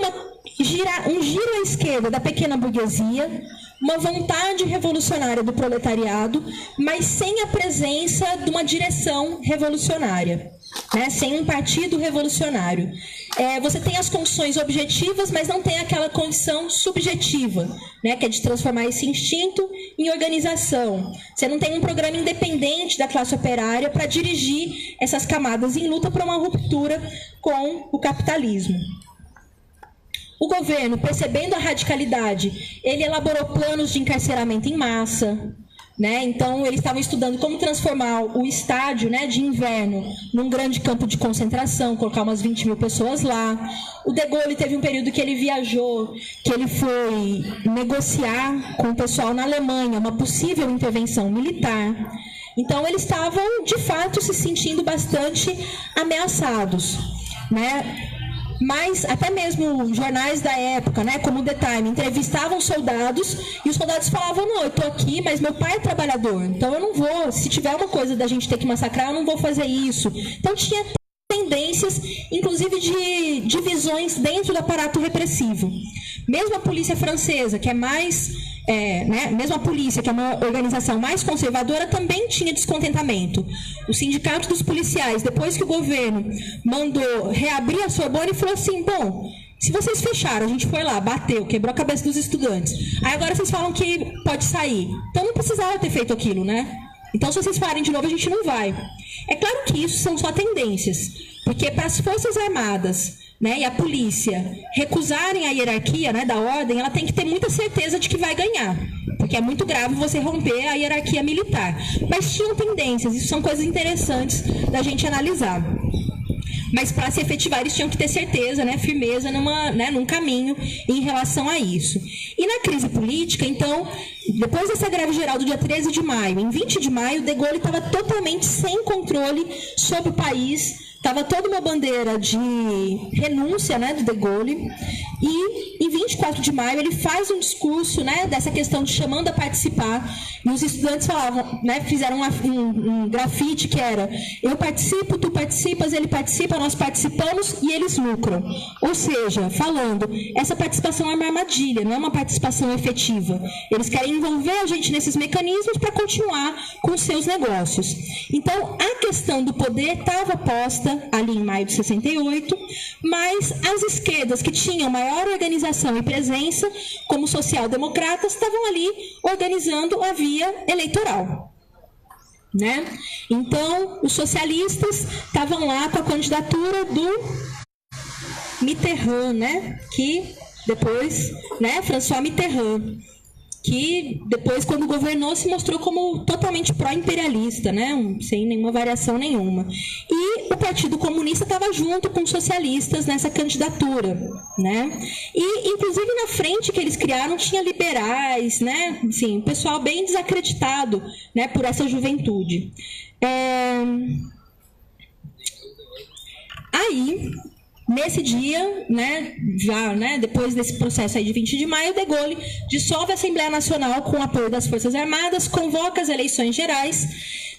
um giro à esquerda da pequena burguesia, uma vontade revolucionária do proletariado, mas sem a presença de uma direção revolucionária, né? Sem um partido revolucionário. Você tem as condições objetivas, mas não tem aquela condição subjetiva, né? Que é de transformar esse instinto em organização. Você não tem um programa independente da classe operária para dirigir essas camadas em luta por uma ruptura com o capitalismo. O governo, percebendo a radicalidade, ele elaborou planos de encarceramento em massa, né? Então, eles estavam estudando como transformar o estádio, né, de inverno num grande campo de concentração, colocar umas 20 mil pessoas lá. O De Gaulle teve um período que ele viajou, que ele foi negociar com o pessoal na Alemanha uma possível intervenção militar. Então, eles estavam, de fato, se sentindo bastante ameaçados, né? Mas até mesmo jornais da época, né, como o The Time, entrevistavam soldados e os soldados falavam, não, eu estou aqui, mas meu pai é trabalhador, então eu não vou, se tiver uma coisa da gente ter que massacrar, eu não vou fazer isso. Então tinha tendências, inclusive de divisões dentro do aparato repressivo. Mesmo a polícia francesa, que é mais... mesmo a polícia, que é uma organização mais conservadora, também tinha descontentamento. O sindicato dos policiais, depois que o governo mandou reabrir a Sorbonne, falou assim, bom, se vocês fecharam, a gente foi lá, bateu, quebrou a cabeça dos estudantes, aí agora vocês falam que pode sair. Então não precisava ter feito aquilo, né? Então se vocês falarem de novo, a gente não vai. É claro que isso são só tendências, porque para as Forças Armadas né, e a polícia recusarem a hierarquia, né, da ordem, ela tem que ter muita certeza de que vai ganhar, porque é muito grave você romper a hierarquia militar. Mas tinham tendências, isso são coisas interessantes da gente analisar. Mas para se efetivar, eles tinham que ter certeza, né, firmeza num caminho em relação a isso. E na crise política, então, depois dessa greve geral do dia 13 de maio, em 20 de maio, De Gaulle estava totalmente sem controle sobre o país, estava toda uma bandeira de renúncia, né, do De Gaulle, e em 24 de maio ele faz um discurso, né, dessa questão de chamando a participar, e os estudantes falavam, né, fizeram um grafite que era: eu participo, tu participas, ele participa, nós participamos e eles lucram. Ou seja, falando, essa participação é uma armadilha, não é uma participação efetiva. Eles querem envolver a gente nesses mecanismos para continuar com os seus negócios. Então, a questão do poder estava posta ali em maio de 68, mas as esquerdas que tinham maior organização e presença, como social-democratas, estavam ali organizando a via eleitoral, né? Então, os socialistas estavam lá com a candidatura do Mitterrand, né? Que depois, né, François Mitterrand, que depois, quando governou, se mostrou como totalmente pró-imperialista, né? Sem nenhuma variação nenhuma. E o Partido Comunista estava junto com os socialistas nessa candidatura, né? E, inclusive, na frente que eles criaram, tinha liberais, né? Assim, pessoal bem desacreditado, né, por essa juventude. Aí, nesse dia, né, já, né, depois desse processo aí de 20 de maio, De Gaulle dissolve a Assembleia Nacional com apoio das Forças Armadas, convoca as eleições gerais,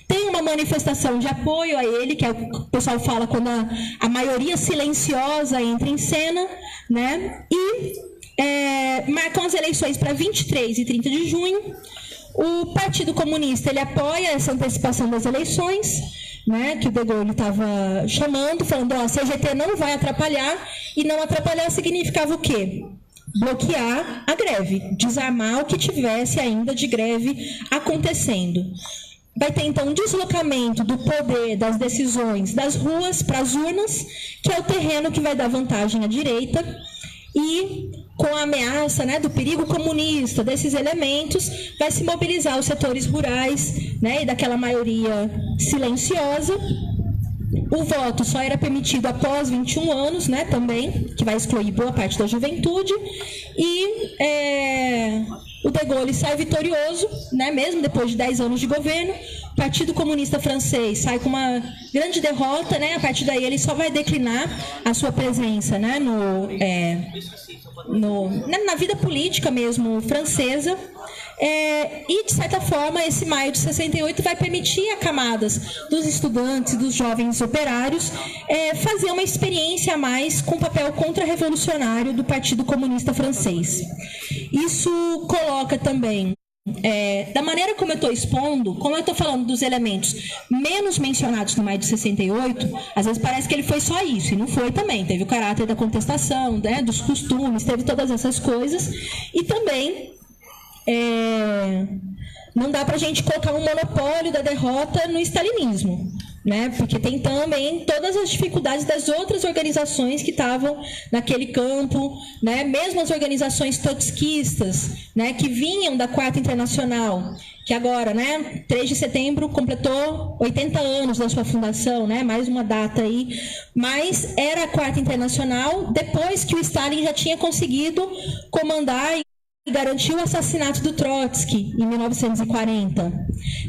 tem uma manifestação de apoio a ele, que é o que o pessoal fala quando a maioria silenciosa entra em cena, né, e marcam as eleições para 23 e 30 de junho. O Partido Comunista ele apoia essa antecipação das eleições, né, que o De Gaulle estava chamando, falando: ó, a CGT não vai atrapalhar, e não atrapalhar significava o quê? Bloquear a greve, desarmar o que tivesse ainda de greve acontecendo. Vai ter, então, um deslocamento do poder, das decisões, das ruas para as urnas, que é o terreno que vai dar vantagem à direita, e com a ameaça, né, do perigo comunista, desses elementos, vai se mobilizar os setores rurais, né, e daquela maioria silenciosa. O voto só era permitido após 21 anos, né, também, que vai excluir boa parte da juventude, e o De Gaulle sai vitorioso, né, mesmo depois de 10 anos de governo. O Partido Comunista Francês sai com uma grande derrota, né, a partir daí ele só vai declinar a sua presença, né, na vida política mesmo francesa. E, de certa forma, esse maio de 68 vai permitir a camadas dos estudantes, dos jovens operários, fazer uma experiência a mais com o papel contra-revolucionário do Partido Comunista Francês. Isso coloca também, da maneira como eu estou expondo, como eu estou falando dos elementos menos mencionados no maio de 68, às vezes parece que ele foi só isso, e não foi também. Teve o caráter da contestação, né, dos costumes, teve todas essas coisas, e também não dá para a gente colocar um monopólio da derrota no stalinismo, né? Porque tem também todas as dificuldades das outras organizações que estavam naquele campo, né? Mesmo as organizações trotskistas, né, que vinham da Quarta Internacional, que agora, né, 3 de setembro completou 80 anos da sua fundação, né, mais uma data aí, mas era a Quarta Internacional depois que o Stalin já tinha conseguido comandar e garantiu o assassinato do Trotsky em 1940,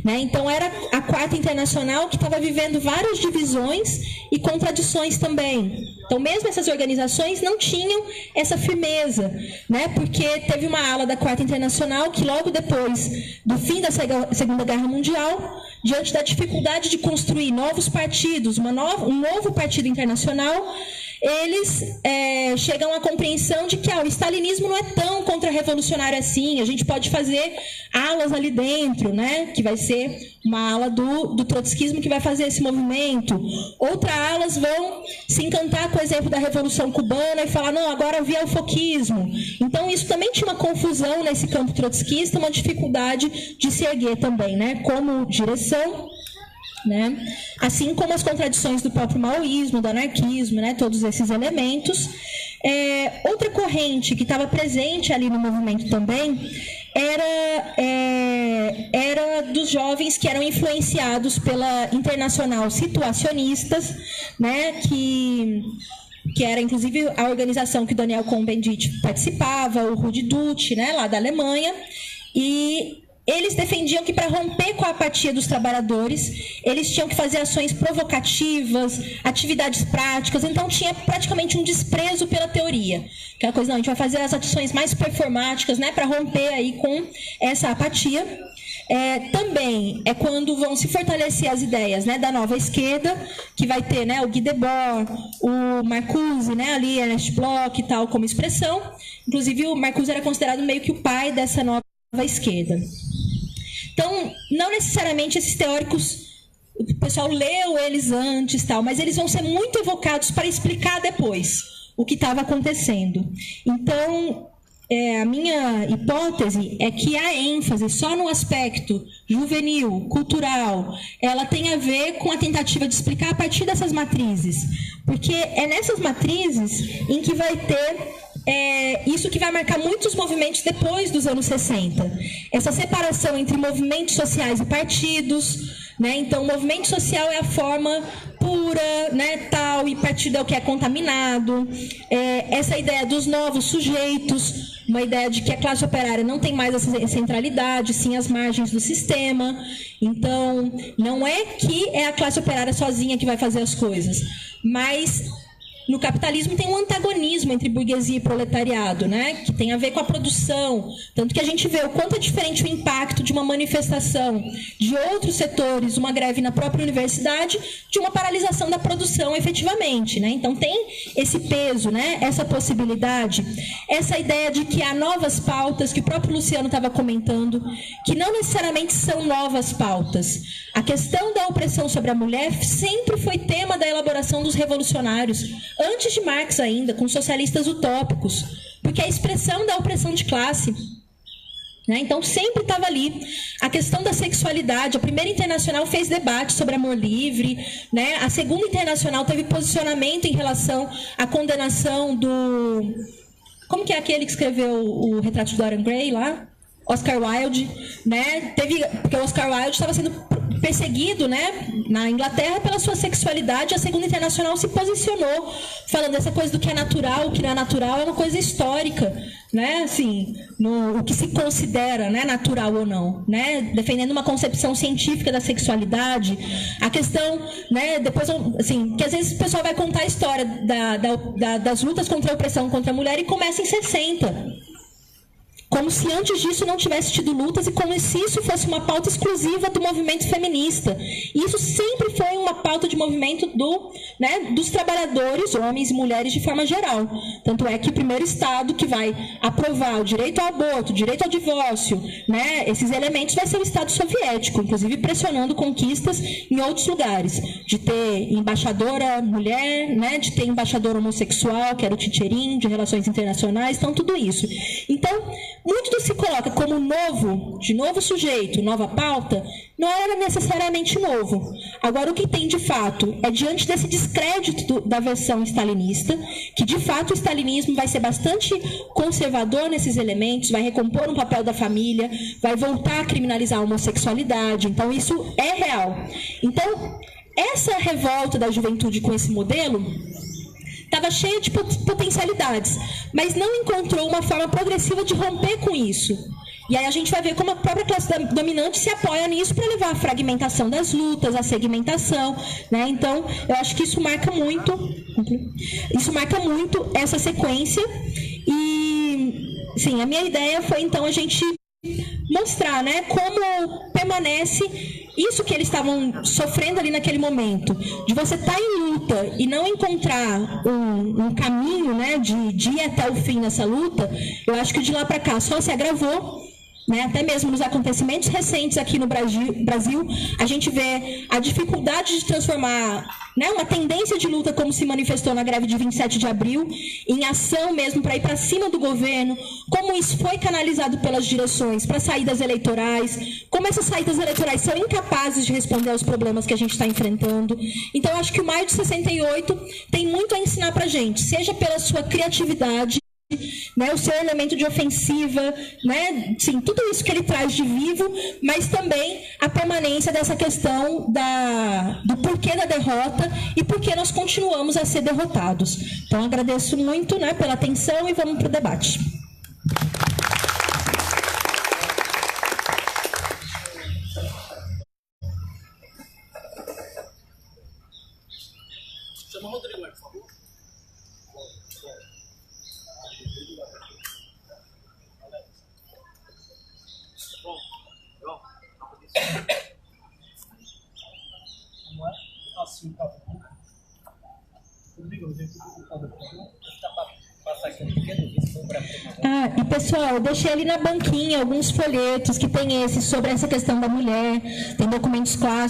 né? Então era a Quarta Internacional que estava vivendo várias divisões e contradições também. Então mesmo essas organizações não tinham essa firmeza, né? Porque teve uma ala da Quarta Internacional que logo depois do fim da Segunda Guerra Mundial, diante da dificuldade de construir novos partidos, um novo partido internacional, eles chegam à compreensão de que o stalinismo não é tão contra-revolucionário assim, a gente pode fazer alas ali dentro, né, que vai ser uma ala do trotskismo que vai fazer esse movimento. Outras alas vão se encantar com o exemplo da Revolução Cubana e falar: não, agora via o foquismo. Então isso também tinha uma confusão nesse campo trotskista, uma dificuldade de se erguer também, né, como direção. né? Assim como as contradições do próprio maoísmo, do anarquismo, né? Todos esses elementos. Outra corrente que estava presente ali no movimento também era dos jovens que eram influenciados pela Internacional Situacionistas, né? Que era, inclusive, a organização que o Daniel Cohn-Bendit participava, o Rudi Dutsch, né? Lá da Alemanha, e eles defendiam que, para romper com a apatia dos trabalhadores, eles tinham que fazer ações provocativas, atividades práticas. Então, tinha praticamente um desprezo pela teoria. Aquela coisa, não, a gente vai fazer as ações mais performáticas, né, para romper aí com essa apatia. Também é quando vão se fortalecer as ideias, né, da nova esquerda, que vai ter, né, o Guy Debord, o Marcuse, né, ali, Ernest Bloch e tal, como expressão. Inclusive, o Marcuse era considerado meio que o pai dessa nova esquerda. Então, não necessariamente esses teóricos, o pessoal leu eles antes, tal, mas eles vão ser muito evocados para explicar depois o que estava acontecendo. Então, a minha hipótese é que a ênfase só no aspecto juvenil, cultural, ela tem a ver com a tentativa de explicar a partir dessas matrizes. Porque é nessas matrizes em que vai ter isso que vai marcar muitos movimentos depois dos anos 60. Essa separação entre movimentos sociais e partidos, né? Então, o movimento social é a forma pura, né, tal, e partido é o que é contaminado. Essa ideia dos novos sujeitos, uma ideia de que a classe operária não tem mais essa centralidade, sim as margens do sistema. Então, não é que é a classe operária sozinha que vai fazer as coisas, mas no capitalismo tem um antagonismo entre burguesia e proletariado, né? Que tem a ver com a produção. Tanto que a gente vê o quanto é diferente o impacto de uma manifestação de outros setores, uma greve na própria universidade, de uma paralisação da produção efetivamente, né? Então tem esse peso, né? Essa possibilidade, essa ideia de que há novas pautas, que o próprio Luciano estava comentando, que não necessariamente são novas pautas. A questão da opressão sobre a mulher sempre foi tema da elaboração dos revolucionários, antes de Marx ainda, com socialistas utópicos, porque é a expressão da opressão de classe, né? Então sempre estava ali. A questão da sexualidade, a primeira Internacional fez debate sobre amor livre, né? A segunda Internacional teve posicionamento em relação à condenação do... Como que é aquele que escreveu o Retrato de Dorian Gray lá? Oscar Wilde, né? Porque o Oscar Wilde estava sendo perseguido, né, na Inglaterra pela sua sexualidade. A Segunda Internacional se posicionou falando essa coisa do que é natural, o que não é natural é uma coisa histórica, né, assim, o que se considera, né, natural ou não, né, defendendo uma concepção científica da sexualidade. A questão, né, depois, assim, que às vezes o pessoal vai contar a história das lutas contra a opressão contra a mulher e começa em 60. Como se antes disso não tivesse tido lutas e como se isso fosse uma pauta exclusiva do movimento feminista. E isso sempre foi uma pauta de movimento dos trabalhadores, homens e mulheres de forma geral. Tanto é que o primeiro Estado que vai aprovar o direito ao aborto, o direito ao divórcio, né, esses elementos, vai ser o Estado soviético, inclusive pressionando conquistas em outros lugares. De ter embaixadora mulher, né, de ter embaixador homossexual, que era o Tchetcherin, de relações internacionais, então tudo isso. Então, muito do que se coloca como novo sujeito, nova pauta, não era necessariamente novo. Agora, o que tem de fato é, diante desse descrédito da versão stalinista, que de fato o stalinismo vai ser bastante conservador nesses elementos, vai recompor um papel da família, vai voltar a criminalizar a homossexualidade. Então, isso é real. Então, essa revolta da juventude com esse modelo estava cheia de potencialidades, mas não encontrou uma forma progressiva de romper com isso. E aí a gente vai ver como a própria classe dominante se apoia nisso para levar a fragmentação das lutas, a segmentação, né? Então, eu acho que isso marca muito essa sequência. E, sim, a minha ideia foi, então, a gente mostrar, né, como permanece isso que eles estavam sofrendo ali naquele momento, de você estar em luta e não encontrar um caminho, né, de ir até o fim nessa luta. Eu acho que de lá para cá só se agravou. né, até mesmo nos acontecimentos recentes aqui no Brasil, a gente vê a dificuldade de transformar, né, uma tendência de luta como se manifestou na greve de 27 de abril, em ação mesmo para ir para cima do governo, como isso foi canalizado pelas direções para saídas eleitorais, como essas saídas eleitorais são incapazes de responder aos problemas que a gente está enfrentando. Então, acho que o Maio de 68 tem muito a ensinar para a gente, seja pela sua criatividade, né, o seu elemento de ofensiva, né, sim, tudo isso que ele traz de vivo, mas também a permanência dessa questão do porquê da derrota e por que nós continuamos a ser derrotados. Então, agradeço muito, né, pela atenção e vamos para o debate. Chama o Rodrigo, por favor. E pessoal, eu deixei ali na banquinha alguns folhetos que tem esse sobre essa questão da mulher, tem documentos clássicos.